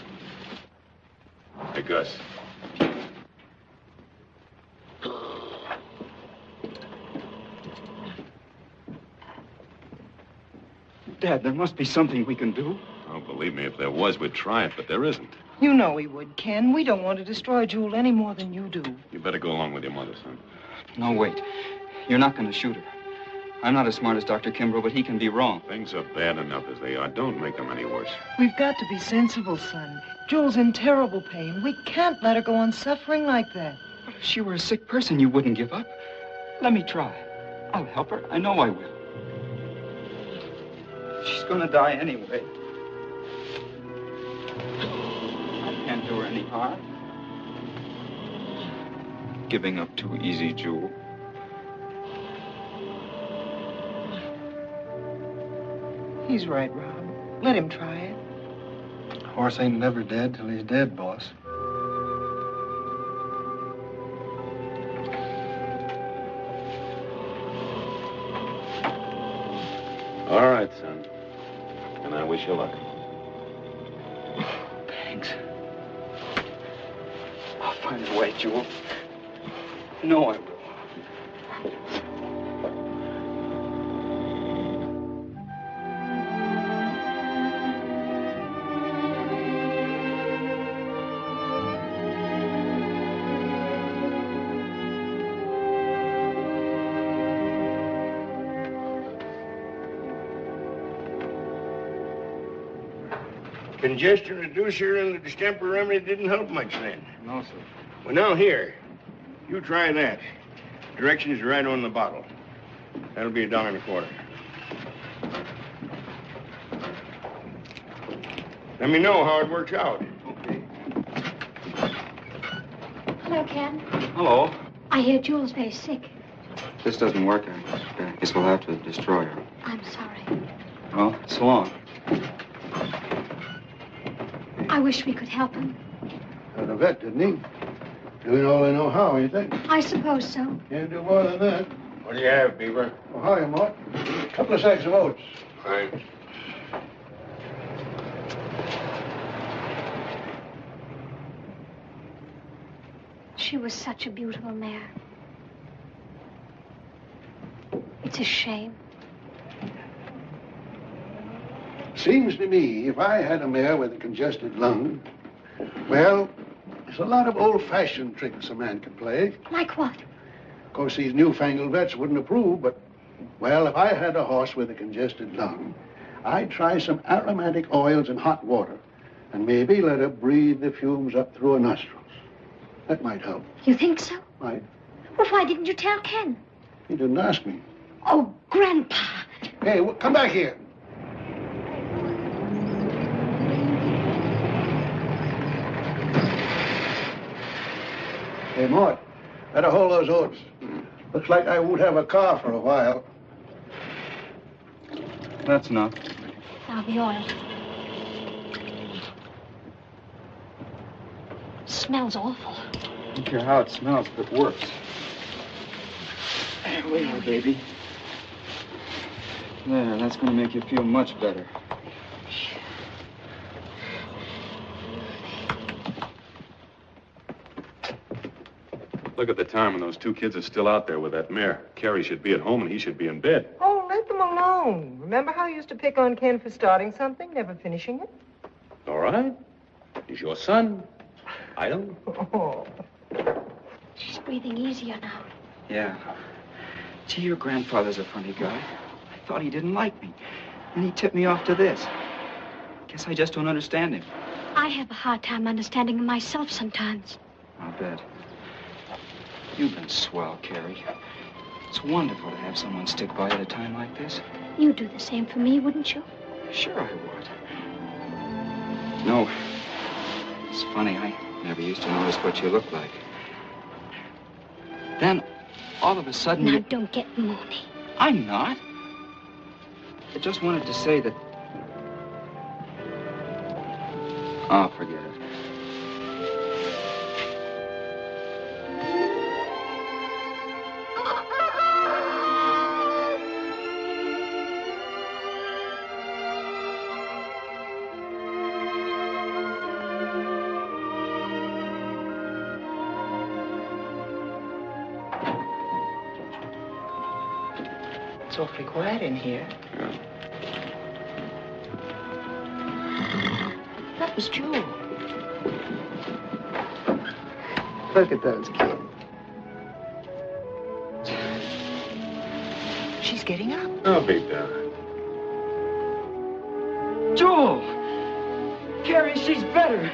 Hey, Gus. Dad, there must be something we can do. Oh, believe me, if there was, we'd try it, but there isn't. You know we would, Ken. We don't want to destroy Jewel any more than you do. You better go along with your mother, son. No, wait. You're not going to shoot her. I'm not as smart as Dr. Kimbrough, but he can be wrong. Things are bad enough as they are. Don't make them any worse. We've got to be sensible, son. Jewel's in terrible pain. We can't let her go on suffering like that. But if she were a sick person, you wouldn't give up. Let me try. I'll help her. I know I will. She's going to die anyway. I can't do her any harm. Giving up too easy, Jewel. He's right, Rob. Let him try it. Horse ain't never dead till he's dead, boss. All right, son. And I wish you luck. Thanks. I'll find a way, Jewel. No, I will. Congestion reducer and the distemper remedy didn't help much then. No, sir. Well, now here, you try that. Directions are right on the bottle. That'll be $1.25. Let me know how it works out. Okay. Hello, Ken. Hello. I hear Jewel's very sick. If this doesn't work, I guess we'll have to destroy her. I'm sorry. Well, so long. I wish we could help him. Had a vet, didn't he? Doing all they know how, you think? I suppose so. Can't do more than that. What do you have, Beaver? Oh, hiya, Mort. A couple of sacks of oats. Thanks. She was such a beautiful mare. It's a shame. Seems to me, if I had a mare with a congested lung, well, there's a lot of old-fashioned tricks a man can play. Like what? Of course, these newfangled vets wouldn't approve, but, well, if I had a horse with a congested lung, I'd try some aromatic oils in hot water and maybe let her breathe the fumes up through her nostrils. That might help. You think so? Might. Well, why didn't you tell Ken? He didn't ask me. Oh, Grandpa. Hey, come back here. Hey, Mort, better hold those oats. Looks like I won't have a car for a while. That's enough. Now the oil. Smells awful. I don't care how it smells if it works. There we are, baby. There, that's going to make you feel much better. Look at the time when those two kids are still out there with that mare. Carrie should be at home and he should be in bed. Oh, let them alone. Remember how you used to pick on Ken for starting something, never finishing it? All right. He's your son. I don't. Oh. She's breathing easier now. Yeah. Gee, your grandfather's a funny guy. I thought he didn't like me. And he tipped me off to this. Guess I just don't understand him. I have a hard time understanding him myself sometimes. I'll bet. You've been swell, Carrie. It's wonderful to have someone stick by at a time like this. You'd do the same for me, wouldn't you? Sure I would. No. It's funny, I never used to notice what you look like. Then, all of a sudden Now, don't get moody. I'm not. I just wanted to say that... Oh, forget it. It's awfully quiet in here. Yeah. That was Jewel. Look at those kids. She's getting up. I'll be down. Jewel! Carrie, she's better.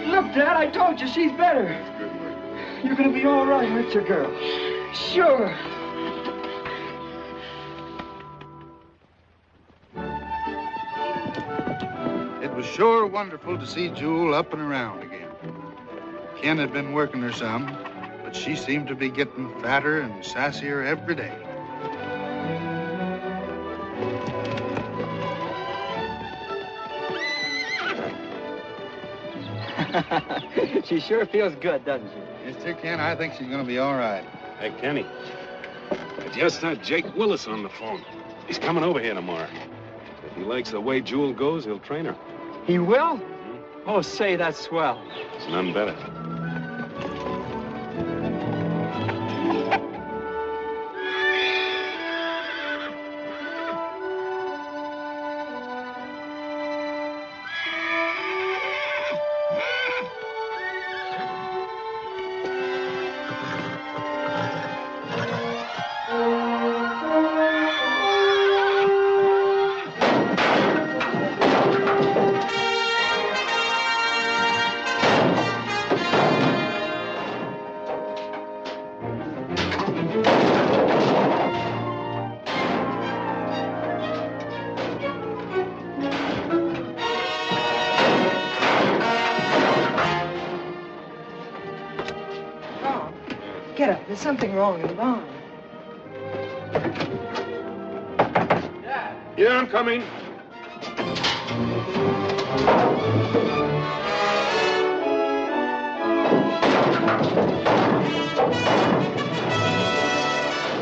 Look, Dad, I told you she's better. Good work. You're gonna be all right, aren't you, girl? Sure. It was sure wonderful to see Jewel up and around again. Ken had been working her some, but she seemed to be getting fatter and sassier every day. She sure feels good, doesn't she? Yes, sir, Ken, I think she's going to be all right. Hey, Kenny. I just heard Jake Willis on the phone. He's coming over here tomorrow. If he likes the way Jewel goes, he'll train her. He will? Oh, say, that's swell. It's none better. Get up. There's something wrong in the barn. Yeah, I'm coming.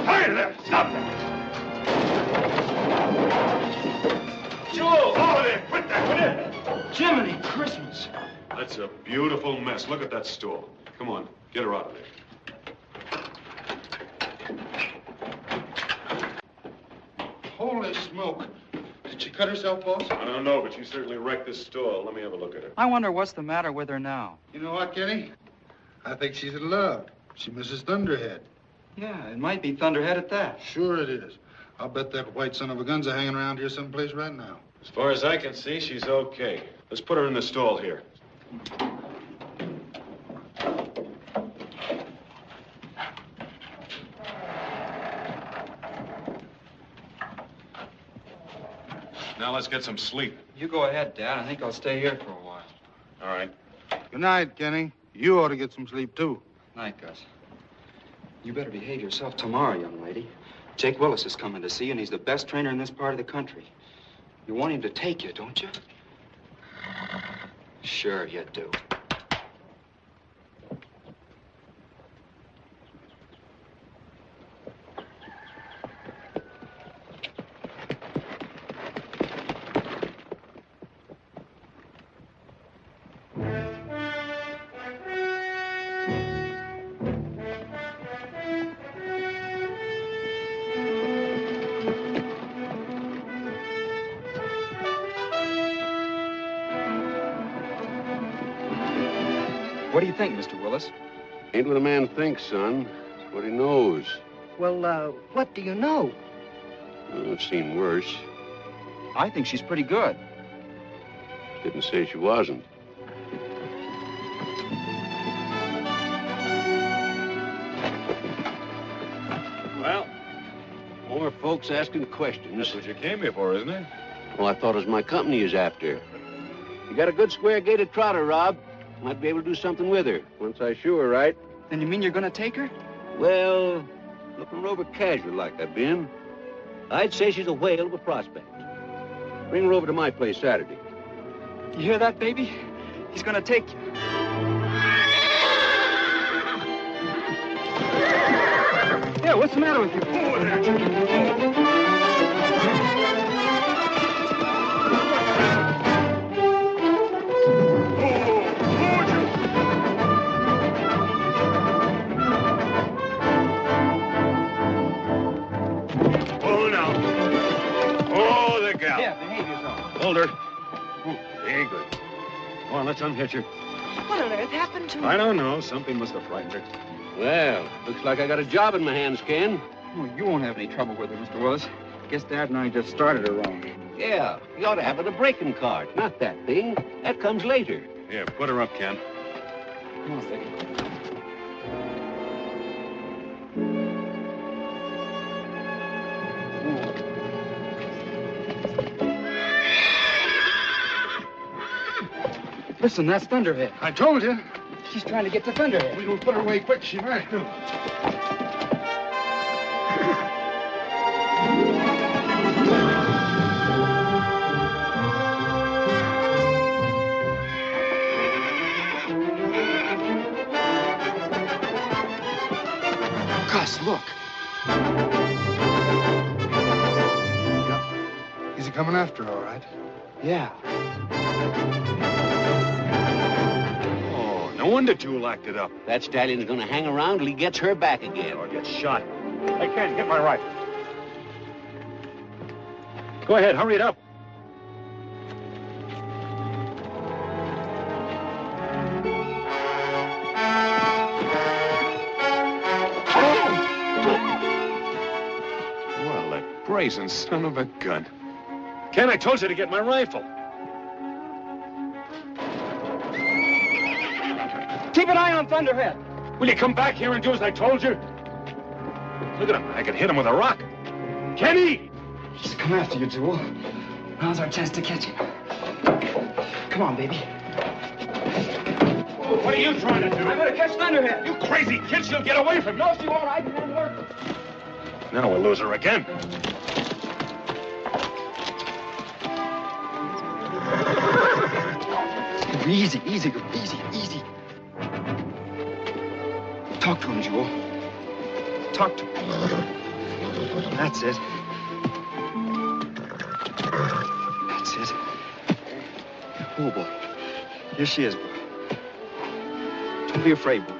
Hi there! Stop that! Jewel! Over there! Quit that, will you? Jiminy Christmas. That's a beautiful mess. Look at that stool. Come on, get her out of there. Holy smoke. Did she cut herself, boss? I don't know, but she certainly wrecked this stall. Let me have a look at her. I wonder what's the matter with her now. You know what, Kenny? I think she's in love. She misses Thunderhead. Yeah, it might be Thunderhead at that. Sure it is. I'll bet that white son of a gun's hanging around here someplace right now. As far as I can see, she's okay. Let's put her in the stall here. Now let's get some sleep. You go ahead, Dad. I think I'll stay here for a while. All right. Good night, Kenny. You ought to get some sleep, too. Night, Gus. You better behave yourself tomorrow, young lady. Jake Willis is coming to see you, and he's the best trainer in this part of the country. You want him to take you, don't you? Sure you do. What do you think, Mr. Willis? Ain't what a man thinks, son. It's what he knows. Well, what do you know? I've seen worse. I think she's pretty good. Didn't say she wasn't. Well, more folks asking questions. That's what you came here for, isn't it? Well, I thought it was my company you was after. You got a good square-gated trotter, Rob. Might be able to do something with her, once I show her right. Then you mean you're gonna take her? Well, looking her over casual like I've been, I'd say she's a whale of a prospect. Bring her over to my place Saturday. You hear that, baby? He's gonna take you. Yeah, what's the matter with you? Over there! Hold her. Very good. Come on, let's unhitch her. What on earth happened to her? I don't know. Something must have frightened her. Well, looks like I got a job in my hands, Ken. Oh, you won't have any trouble with her, Mr. Willis. Guess Dad and I just started her wrong. Yeah, you ought to have it a breaking card, not that thing. That comes later. Here, put her up, Ken. Come on, Vicky. Listen, that's Thunderhead. I told you. She's trying to get to Thunderhead. We will put her away quick. She might do. Gus, look. He's coming after her, all right? Yeah. Oh, no wonder Jewel acted up. That stallion's gonna hang around till he gets her back again. Or get shot. Hey, Ken, get my rifle. Go ahead, hurry it up. Well, that brazen son of a gun. Ken, I told you to get my rifle. Keep an eye on Thunderhead. Will you come back here and do as I told you? Look at him. I can hit him with a rock. Kenny! He's come after you, Jewel. Now's our chance to catch him. Come on, baby. What are you trying to do? I'm gonna catch Thunderhead. You crazy kid, she'll get away from you. No, she won't. I can handle her. Now we'll lose her again. Easy, easy, easy, easy. Talk to him, Jewel. Talk to him. That's it. That's it. Oh, boy. Here she is, boy. Don't be afraid, boy.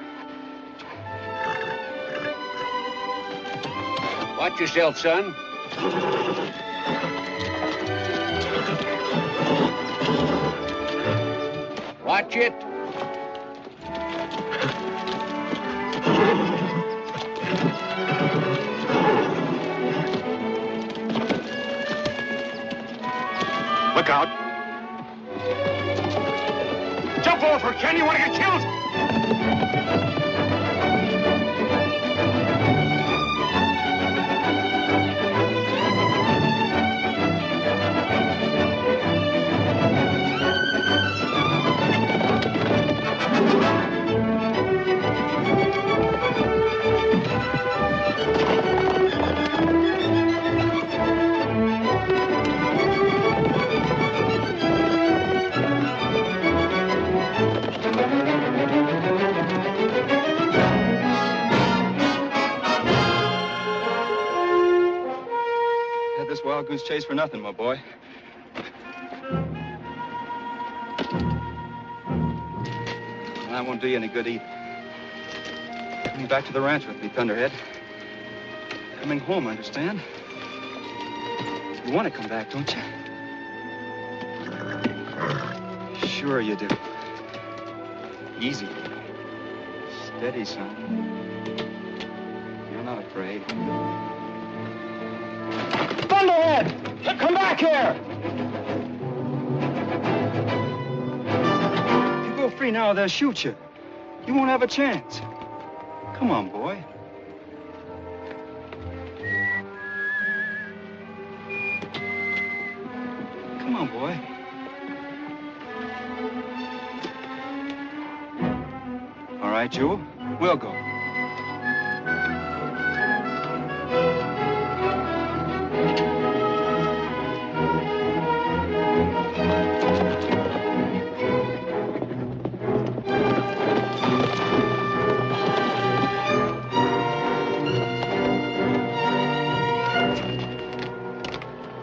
Watch yourself, son. Watch it. Look out. Jump over, Ken. You want to get killed? Wild goose chase for nothing, my boy. Well, that won't do you any good either. Coming back to the ranch with me, Thunderhead. Coming home, understand? You want to come back, don't you? Sure you do. Easy. Steady, son. You're not afraid. Thunderhead! Come back here! If you go free now, they'll shoot you. You won't have a chance. Come on, boy. Come on, boy. All right, Jewel. We'll go.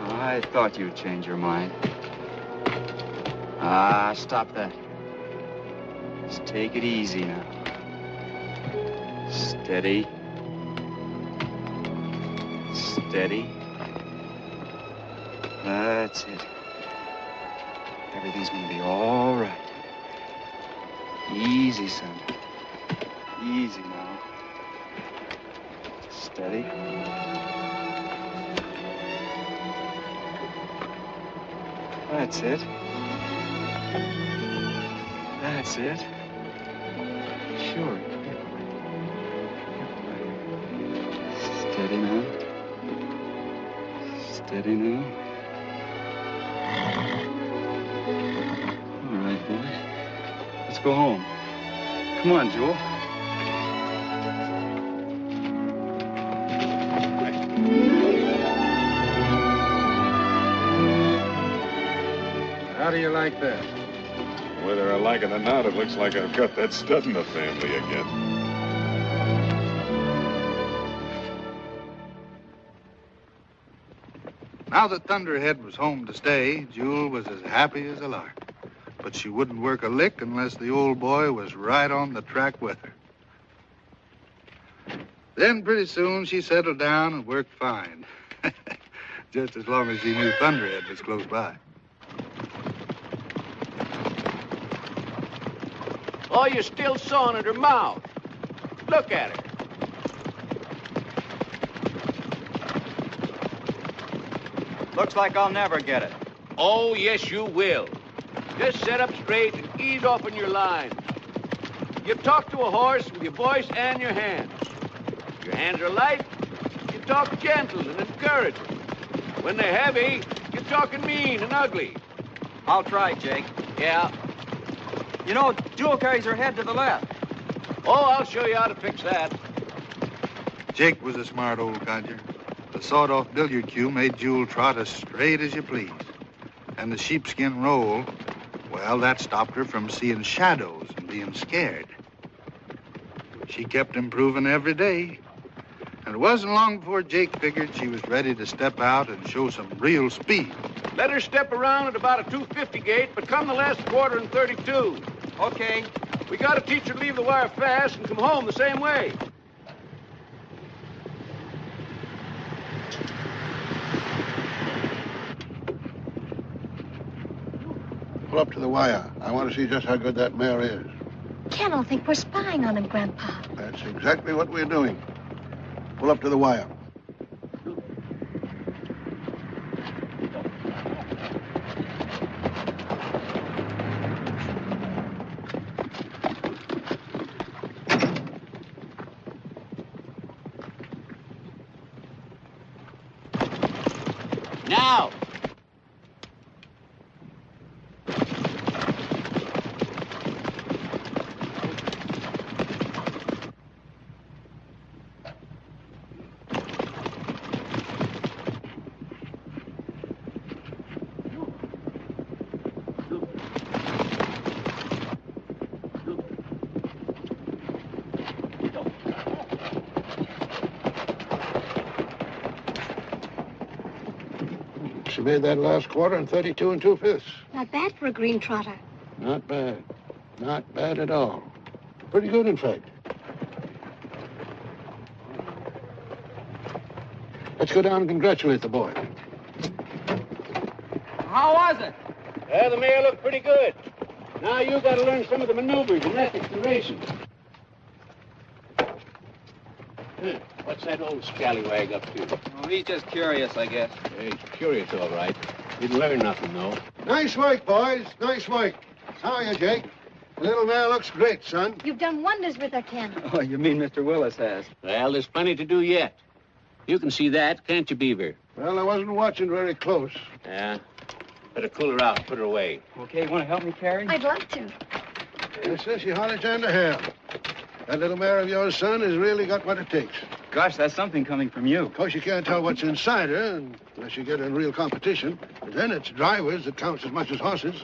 I thought you'd change your mind. Ah, stop that. Just take it easy now. Steady. Steady. That's it. Everything's gonna be all right. Easy, son. Easy now. Steady. That's it. That's it. Sure. Steady now. Steady now. All right, boy. Let's go home. Come on, Jewel. How do you like that? Whether I like it or not, it looks like I've got that stud in the family again. Now that Thunderhead was home to stay, Jewel was as happy as a lark. But she wouldn't work a lick unless the old boy was right on the track with her. Then pretty soon she settled down and worked fine. Just as long as she knew Thunderhead was close by. Oh, you're still sawing at her mouth. Look at her. Looks like I'll never get it. Oh, yes, you will. Just set up straight and ease off on your line. You talk to a horse with your voice and your hands. If your hands are light, you talk gentle and encouraging. When they're heavy, you're talking mean and ugly. I'll try, Jake. Yeah. You know, Jewel carries her head to the left. Oh, I'll show you how to fix that. Jake was a smart old codger. The sawed-off billiard cue made Jewel trot as straight as you please. And the sheepskin roll, well, that stopped her from seeing shadows and being scared. She kept improving every day. And it wasn't long before Jake figured she was ready to step out and show some real speed. Let her step around at about a 250 gait, but come the last quarter in 32. Okay. We got to teach her to leave the wire fast and come home the same way. Pull up to the wire. I want to see just how good that mare is. Ken will think we're spying on him, Grandpa. That's exactly what we're doing. Pull up to the wire. Now! She made that last quarter in 32 and 2/5. Not bad for a green trotter. Not bad. Not bad at all. Pretty good, in fact. Let's go down and congratulate the boy. How was it? Yeah, the mare looked pretty good. Now you got to learn some of the maneuvers and ethics of racing. What's that old scallywag up to? Oh, he's just curious, I guess. Yeah, he's curious, all right. Didn't learn nothing, though. Nice work, boys. Nice work. How are you, Jake? The little mare looks great, son. You've done wonders with her, Ken. Oh, you mean Mr. Willis has? Well, there's plenty to do yet. You can see that, can't you, Beaver? Well, I wasn't watching very close. Yeah. Better cool her out and put her away. Okay, you want to help me carry? I'd love to. Yes, sir, she hardly turned a hair. That little mare of yours, son, has really got what it takes. Gosh, that's something coming from you. Of course, you can't tell what's inside her unless you get in real competition. But then it's drivers that counts as much as horses.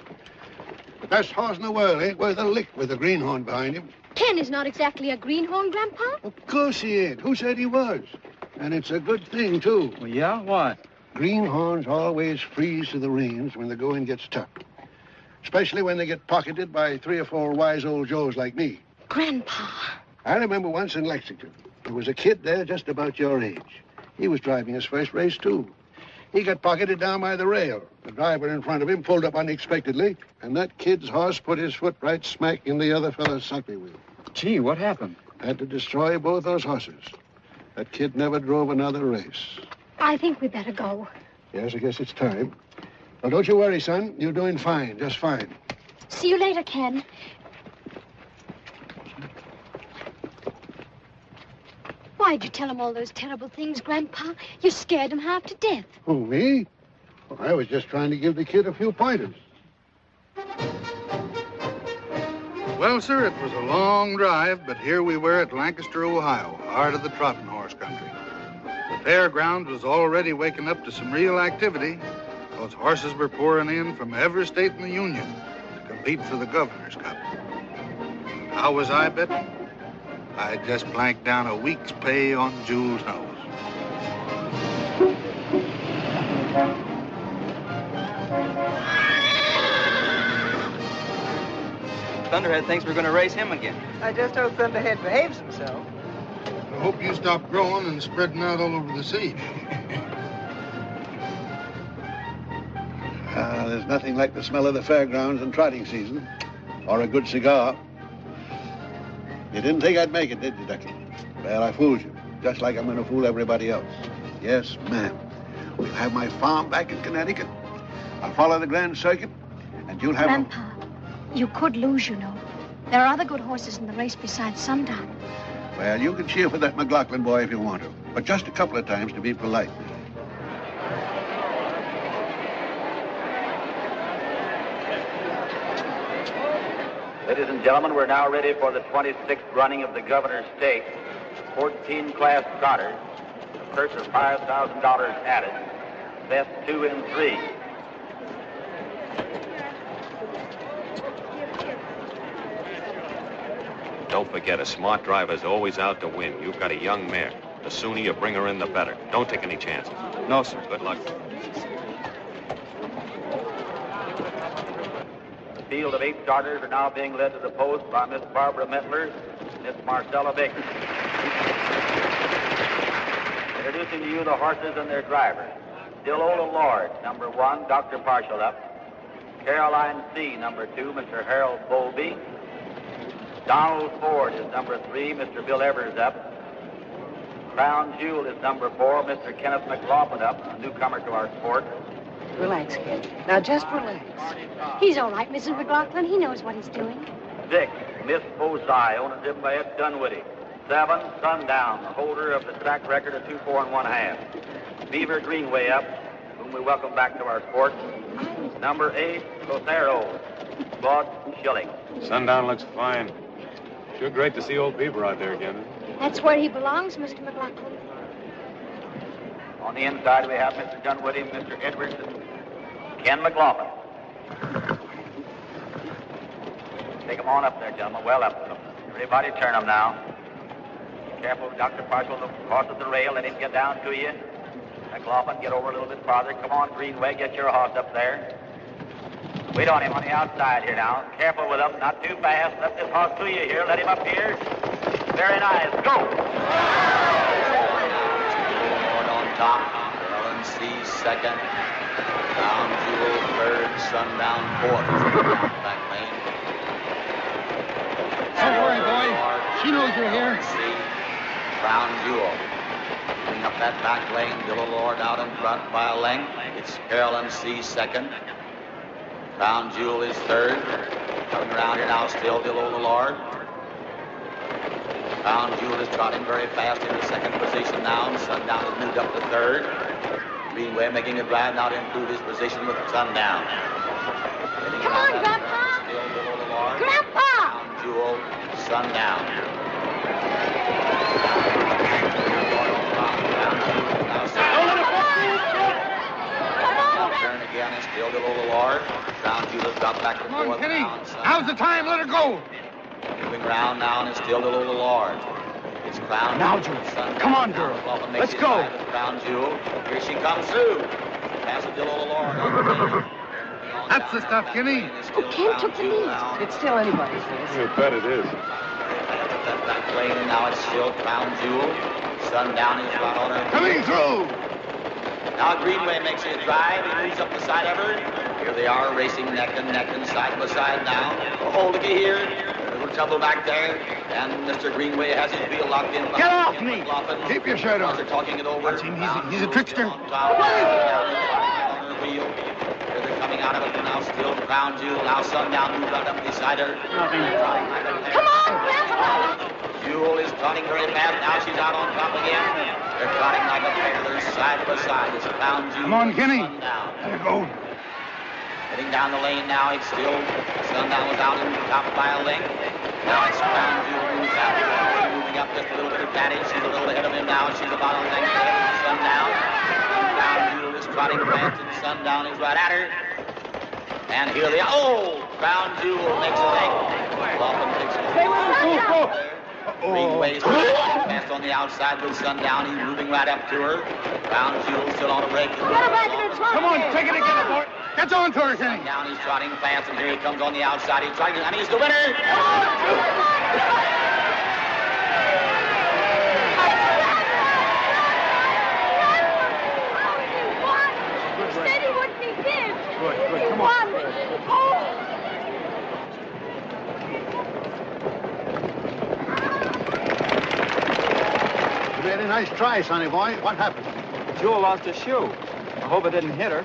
The best horse in the world ain't worth a lick with a greenhorn behind him. Ken is not exactly a greenhorn, Grandpa. Of course he ain't. Who said he was? And it's a good thing, too. Well, yeah? What? Greenhorns always freeze to the reins when the going gets tough. Especially when they get pocketed by 3 or 4 wise old Joes like me. Grandpa. I remember once in Lexington, there was a kid there just about your age. He was driving his first race, too. He got pocketed down by the rail. The driver in front of him pulled up unexpectedly, and that kid's horse put his foot right smack in the other fellow's suckly wheel. Gee, what happened? Had to destroy both those horses. That kid never drove another race. I think we better go. Yes, I guess it's time. Well, don't you worry, son. You're doing fine, just fine. See you later, Ken. Why'd you tell him all those terrible things, Grandpa? You scared him half to death. Who, me? Well, I was just trying to give the kid a few pointers. Well, sir, it was a long drive, but here we were at Lancaster, Ohio, heart of the trotting horse country. The fairground was already waking up to some real activity. Those horses were pouring in from every state in the Union to compete for the Governor's Cup. How was I betting? I just blanked down a week's pay on Jewel's nose. Thunderhead thinks we're going to race him again. I just hope Thunderhead behaves himself. I hope you stop growing and spreading out all over the sea. There's nothing like the smell of the fairgrounds and trotting season, or a good cigar. You didn't think I'd make it, did you, Ducky? Well, I fooled you, just like I'm going to fool everybody else. Yes, ma'am. We'll have my farm back in Connecticut. I'll follow the Grand Circuit, and you'll have... Grandpa, you could lose, you know. There are other good horses in the race besides Sundown. Well, you can cheer for that McLaughlin boy if you want to, but just a couple of times to be polite. Ladies and gentlemen, we're now ready for the 26th running of the Governor's Stakes. 14 class trotters, a purse of $5,000 added, best 2 and 3. Don't forget, a smart driver's always out to win. You've got a young mare. The sooner you bring her in, the better. Don't take any chances. No, sir. Good luck. The field of 8 starters are now being led to the post by Miss Barbara Mettler, Miss Marcella Baker. Introducing to you the horses and their drivers. Dillola Lord, number 1, Dr. Partial up. Caroline C, number 2, Mr. Harold Bowlby. Donald Ford is number 3, Mr. Bill Evers up. Crown Jewel is number 4, Mr. Kenneth McLaughlin up, a newcomer to our sport. Relax, kid. Now, just relax. He's all right, Mrs. McLaughlin. He knows what he's doing. 6, Miss Bozai, owned and driven by Ed Dunwoody. 7, Sundown, the holder of the track record of 2, 4, and 1/2. Beaver Greenway up, whom we welcome back to our sport. Number 8, Cotero, Claude Schilling. Sundown looks fine. Sure great to see old Beaver out there again. That's where he belongs, Mr. McLaughlin. On the inside, we have Mr. Dunwoody, Mr. Edwards, and Ken McLaughlin. Take them on up there, gentlemen, well up. Everybody turn them now. Be careful, Dr. Partial crosses the rail. Let him get down to you. McLaughlin, get over a little bit farther. Come on, Greenway, get your horse up there. Wait on him on the outside here now. Careful with him, not too fast. Let this horse to you here. Let him up here. Very nice. Go! Lord on top. Ellen C second. Crown Jewel third. Sundown fourth. Down back lane. Don't worry, boy. She knows you're here. Crown Jewel. Moving up that back lane. Dillo Lord out in front by a length. It's Carolyn C second. Crown Jewel is third. Coming around here now, still Dillo Lord. Crown Jewel is trotting very fast into second position now. Sundown has moved up to third. Greenway making a drive now to improve his position with Sundown. Come on, Grandpa! Still Dillo Lord. Grandpa! Crown Jewel, Sundown. Turn again and still Dillo Lord. Crown Jewel has got back to Come on, fourth. Kenny. How's the time? Let her go. Moving around now and it's still Dillo Lord. It's Crown Now, Jewel. Jewel. Come on, girl. Let's go. Crown Jewel. Here she comes through. Passes Dillo Lord. That's the stuff, Kenny. Oh, Ken took the lead. It's still anybody's race. You bet it is. That back lane and now it's still Crown Jewel. Sundown is right on her. Coming through. Now Greenway makes his drive. He moves up the side of her. Here they are racing neck and side by side now. Oh, looky here. A little trouble back there. And Mr. Greenway has his wheel locked in. Get off me. Keep your shirt on. They're talking it over. Watch him. He's a trickster. On her wheel. Here they're coming out of it. Now still Crown Jewel. Now Sundown moves right up beside her. Come on, Grandpa! Jewel is trotting very fast. Now she's out on top again. They're trotting like a pair. They're side by side. It's Crown Jewel. Come on, Kenny. Sundown. Let her go. Heading down the lane now, it's still Sundown was out in the top by a length. Now it's Crown Jewel moves out. Moving up just a little bit of advantage. She's a little ahead of him now. She's about a length ahead of Sundown. Crown Jewel is trotting fast and Sundown is right at her. And here they are. Oh! Crown Jewel makes a leg. Laughlin takes it. Greenway's fast on the outside with Sundown. He's moving right up to her. Crown Jewel still on a break. Come on, take it together, boy. Catch on to her, Kenny. Down, he's trotting fast, and here he comes on the outside. He's trying to, and he's the winner. Steady what he did. Good. He Come won. on. Oh. You made a nice try, sonny boy. What happened? Jewel lost her shoe. I hope it didn't hit her.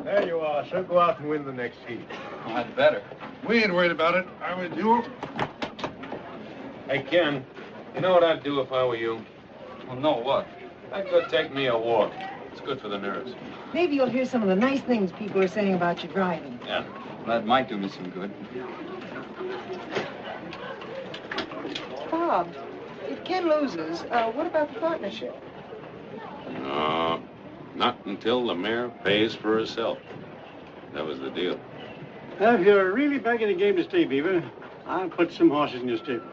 There you are, sir. Go out and win the next heat. I'd better. We ain't worried about it. Are we, Jewel? Hey, Ken, you know what I'd do if I were you? Well, no, what? I'd go take me a walk. It's good for the nerves. Maybe you'll hear some of the nice things people are saying about your driving. Yeah? That might do me some good. Bob, if Ken loses, what about the partnership? No, not until the mare pays for herself. That was the deal. If you're really back in the game to stay, Beaver, I'll put some horses in your stable.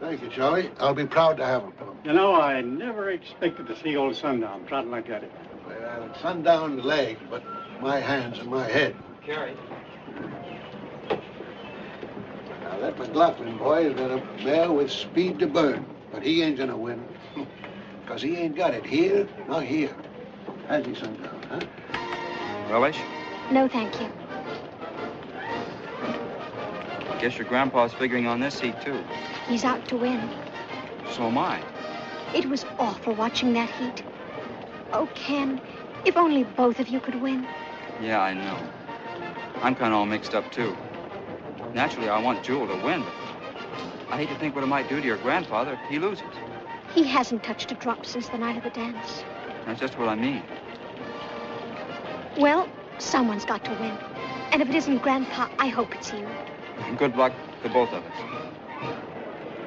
Thank you, Charlie. I'll be proud to have them. You know, I never expected to see old Sundown trotting like that. Well, Sundown legs, but my hands and my head. Carrie. Now, that McLaughlin boy has got a mare with speed to burn, but he ain't gonna win. Because he ain't got it here, nor here. Has he, Sundown, huh? Relish? No, thank you. Guess your grandpa's figuring on this heat, too. He's out to win. So am I. It was awful watching that heat. Oh, Ken, if only both of you could win. Yeah, I know. I'm kind of all mixed up, too. Naturally, I want Jewel to win, but I hate to think what it might do to your grandfather if he loses. He hasn't touched a drop since the night of the dance. That's just what I mean. Well, someone's got to win. And if it isn't Grandpa, I hope it's you. Good luck to both of us.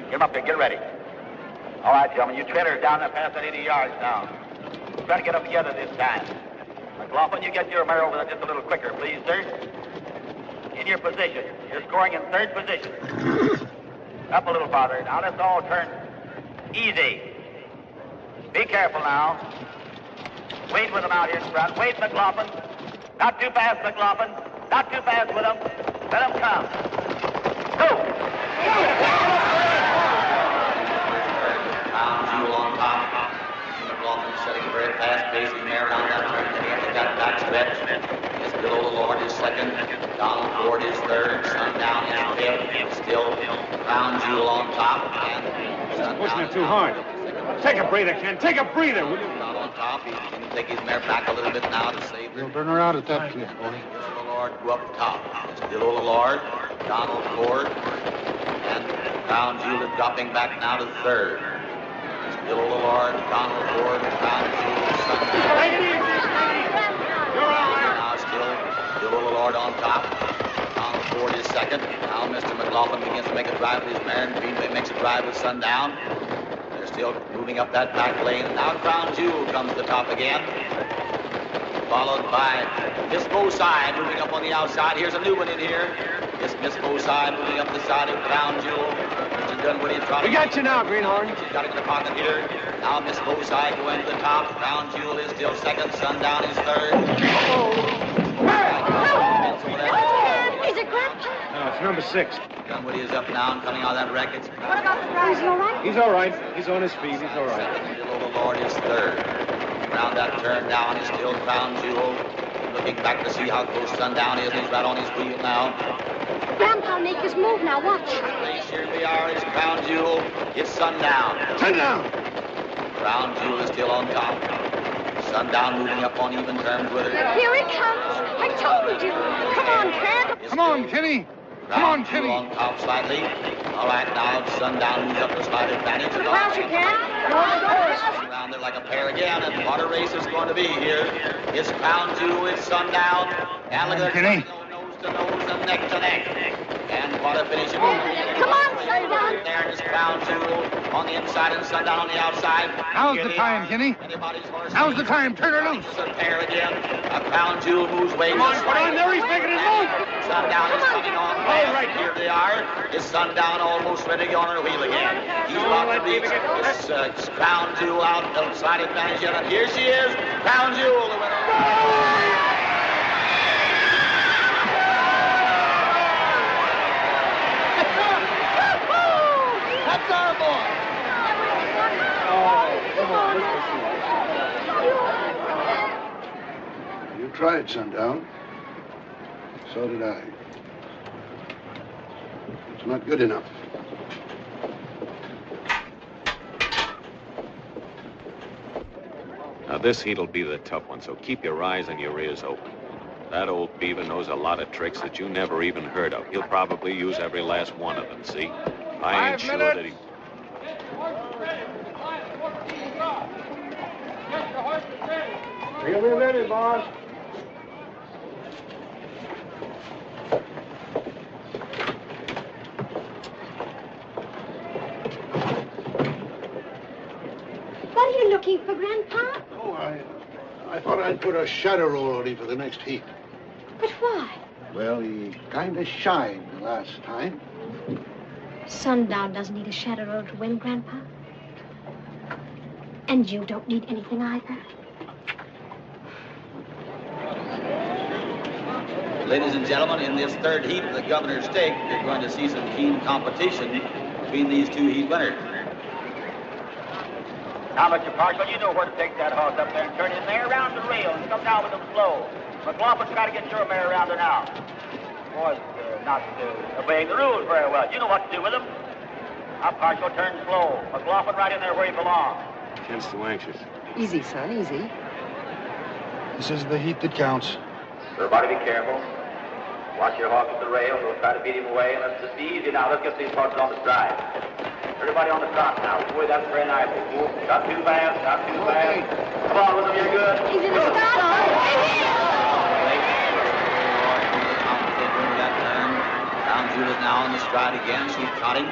Get him up there. Get ready. All right, gentlemen. You trailers down there past that 80 yards now. Try to get up together this time. McLaughlin, you get your mare over there just a little quicker, please, sir. In your position. You're scoring in third position. Up a little farther. Now let's all turn easy. Be careful now. Wait with them out here in front. Wait, McLaughlin. Not too fast, McLaughlin. Not too fast with them. Let them come. Go! Jewel on top. McLaughlin setting a very fast pace. He's mare around that turn. Then he has got back stretch. Yes, Bill Lord is second. Donald Ford is third. Sundown is fifth. Still Crown Jewel on top. And Pushing it too hard. Take a breather, Ken. Take a breather. Not on top. He can take his mare back a little bit now to save We'll turn her out at that clip, boy. Bill Lord go up top. Still Lord. Donald Ford. And Crown Jewel is dropping back now to third. Still Lord, Donald Ford, Crown Jewel, Sundown. Now still Lord on top. Donald Ford is second. Now Mr. McLaughlin begins to make a drive with his mare, and Greenway makes a drive with Sundown. They're still moving up that back lane. Now Crown Jewel comes to the top again. Followed by Miss Boside moving up on the outside. Here's a new one in here. Yes, Miss Boside moving up the side of Crown Jewel. Mr. Dunwoody trying. We got you now, Greenhorn. She's got it in the pocket here. Now Miss Boside going to the top. Crown Jewel is still second. Sundown is third. Is it Grandpa? No, it's number 6. Dunwoody is up now and coming out of that wreck. It's What about the driver? Is he all right? He's all right. He's on his feet. He's all right. second. Still Lord is third. Around that turn down is still Crown Jewel. Looking back to see how close Sundown is. He's right on his wheel now. Grandpa, make his move now. Watch. Race here we are. It's Crown Jewel. It's Sundown. Sundown! Crown Jewel is still on top. Sundown moving up on even terms with her. Here he comes. I told you. Come on, Ken. Come on, Kenny. Come on, Kenny. On top slightly. All right, now Sundown moves up the slight advantage. Crown you can. Around there like a pair again, and what a race is going to be here. It's Crown Jewel, it's Sundown. And look at Kenny. to nose and neck to neck. And what a finishing move. Come on, Sundown. There is Crown Jewel on the inside and Sundown on the outside. Now's the time, Kenny. Now's the time. Turn her loose. A pair again. A Crown Jewel moves way. Come on, put on there. He's making his move. Sundown is coming on. All right. Here they are. Is Sundown almost ready to go on her wheel again? He's about to reach this Crown Jewel outside advantage yet. And here she is. Crown Jewel, the winner. That's our boy. You tried, Sundown. So did I. It's not good enough. Now, this heat'll be the tough one, so keep your eyes and your ears open. That old beaver knows a lot of tricks that you never even heard of. He'll probably use every last one of them, see? I ain't sure that he... He'll be ready, boss. What are you looking for, Grandpa? Oh, I thought I'd put a shadow roll on him for the next heat. But why? Well, he kind of shined the last time. Sundown doesn't need a shadow roll to win, Grandpa. And you don't need anything either. Ladies and gentlemen, in this third heat of the Governor's Stake, you're going to see some keen competition between these two heat winners. Now, Mr. Marshall, you know where to take that horse up there and turn his mare around the rail and come down with him slow. McLaughlin's got to get your mare around her now. Boy's not obeying the rules very well. You know what to do with him. Now, Marshall, turn slow. McLaughlin right in there where he belongs. Ken's too anxious. Easy, son, easy. This is the heat that counts. Everybody be careful. Watch your horse at the rail. Don't try to beat him away. Let's just be easy now. Let's get these horses on the stride. Everybody on the trot now. Boy, that's very nicely. Not too fast, not too fast. Come on with him, you're good. He's in the start. Crown Jewel is now on the stride again. She's trotting.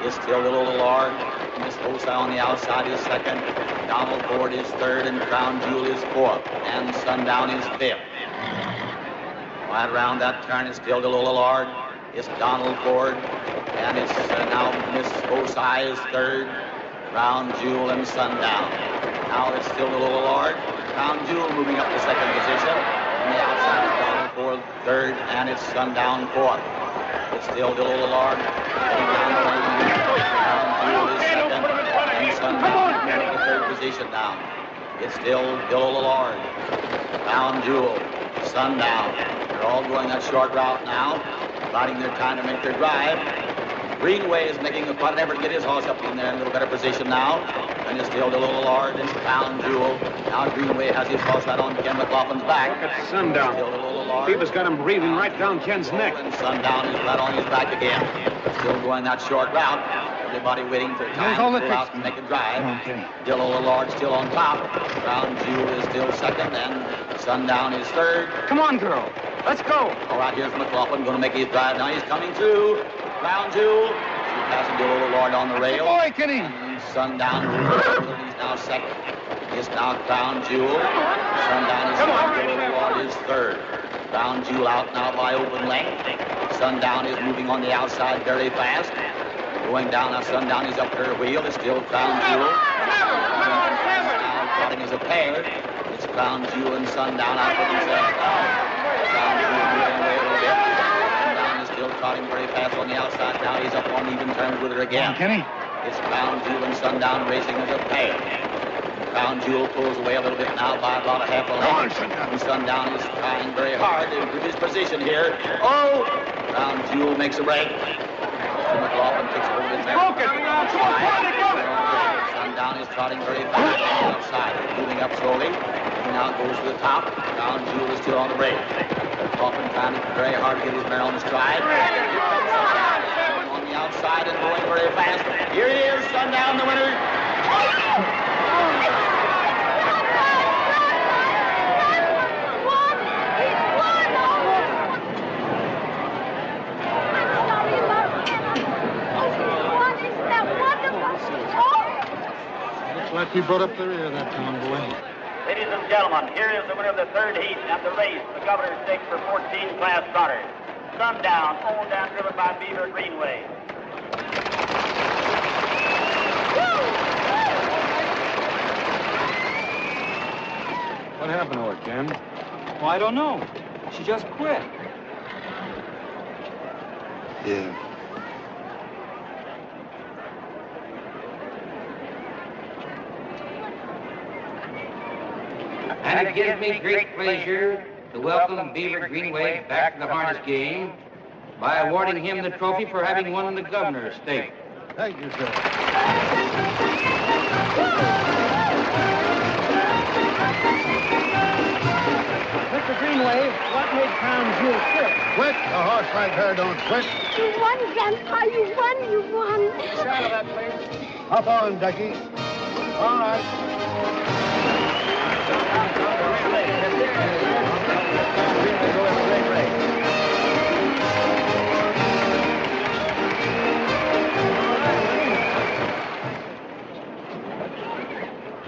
Is still little Lord. Miss Bosa on the outside is second. Donald Ford is third, and Crown Jewel is fourth. And Sundown is fifth. Right around that turn is still the little Lord. It's Donald Ford. And it's now Miss Bosa is third. Crown Jewel and Sundown. Now it's still the little Lord. Crown Jewel moving up to second position. On the outside is Donald Ford third, and it's Sundown fourth. It's still the little Lord. Crown Jewel is second, and Sundown taking the third position now. It's still Bill Lord. Crown Jewel, Sundown. They're all going that short route now, biding their time to make their drive. Greenway is making quite an effort to get his horse up in there in a little better position now. And it's still the little Lord and Crown Jewel. Now Greenway has his horse right on Ken McLaughlin's back. Look at Sundown. Still the little Lord. Beaver's got him breathing right down Ken's neck. And Sundown is right on his back again. Still going that short route. Everybody waiting for time to go out and make a drive. Still the Lord still on top. Crown Jewel is still second, and Sundown is third. Come on, girl. Let's go. All right, here's McLaughlin going to make his drive now. He's coming through. Crown Jewel. She's passing the little Lord on the rail. Boy, Kenny. And Sundown. He's now second. It's now Crown Jewel. Sundown is second. The little Lord is third. Crown Jewel out now by open length. Sundown is moving on the outside very fast. Going down now, Sundown is up her wheel. It's still Crown Jewel. Now trotting as a pair. It's Crown Jewel and Sundown out for themselves. Crown Jewel moving away a little bit. Sundown is still trotting very fast on the outside. Now he's up on even terms with her again. Kenny. It's Crown Jewel and Sundown racing as a pair. Crown Jewel pulls away a little bit now by about a half a length. And Sundown is trying very hard to improve his position here. Oh! Crown Jewel makes a break. McLaughlin takes a little bit there. Sundown is trotting very fast on the outside, moving up slowly. He now goes to the top. Crown Jewel is still on the rail. McLaughlin trying very hard to get his mare on the stride. On the outside and going very fast. Here he is, Sundown, the winner. like he brought up the rear, that town boy. Ladies and gentlemen, here is the winner of the third heat at the race, the Governor's Stakes for 14 class trotters. Sundown, owned and driven by Beaver Greenway. What happened to her, Ken? Well, I don't know. She just quit. Yeah. And it gives me great pleasure to welcome Beaver Greenway back to the harness game by awarding him the trophy for having won the Governor's Stake. Thank you, sir. Mr. Greenway, what made Crown Jewel quit? Quit? A horse like her don't quit. You won, Grandpa. You won. You won. Saddle that, please. Hop on, Ducky. All right.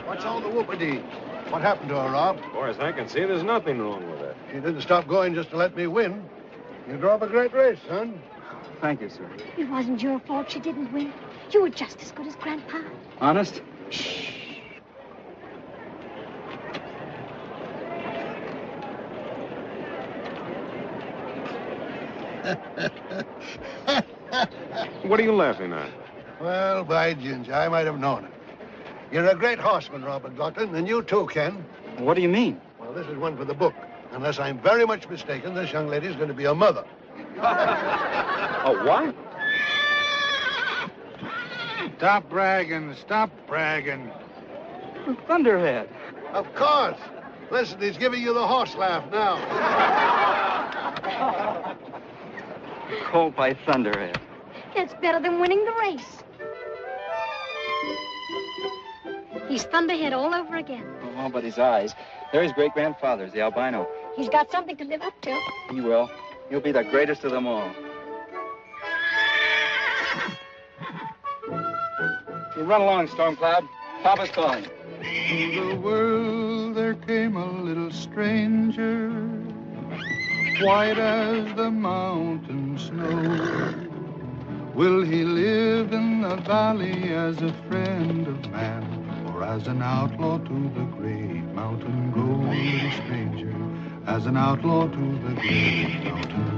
What's all the whoopity? What happened to her, Rob? As far as I can see, there's nothing wrong with it. She didn't stop going just to let me win. You drove a great race, son. Thank you, sir. It wasn't your fault she didn't win. You were just as good as Grandpa. Honest? What are you laughing at? Well, by ginger, I might have known it. You're a great horseman, Robert Glutton, and you too, Ken. What do you mean? Well, this is one for the book. Unless I'm very much mistaken, this young lady's going to be a mother. A what? Stop bragging. Stop bragging. Thunderhead. Of course. Listen, he's giving you the horse laugh now. Called by Thunderhead. That's better than winning the race. He's Thunderhead all over again. Oh, but his eyes. They're his great-grandfather's, the albino. He's got something to live up to. He will. He'll be the greatest of them all. You run along, Stormcloud. Papa's calling. To the world there came a little stranger, white as the mountain snow. Will he live in the valley as a friend of man, or as an outlaw to the great mountain go? Little stranger, as an outlaw to the great mountain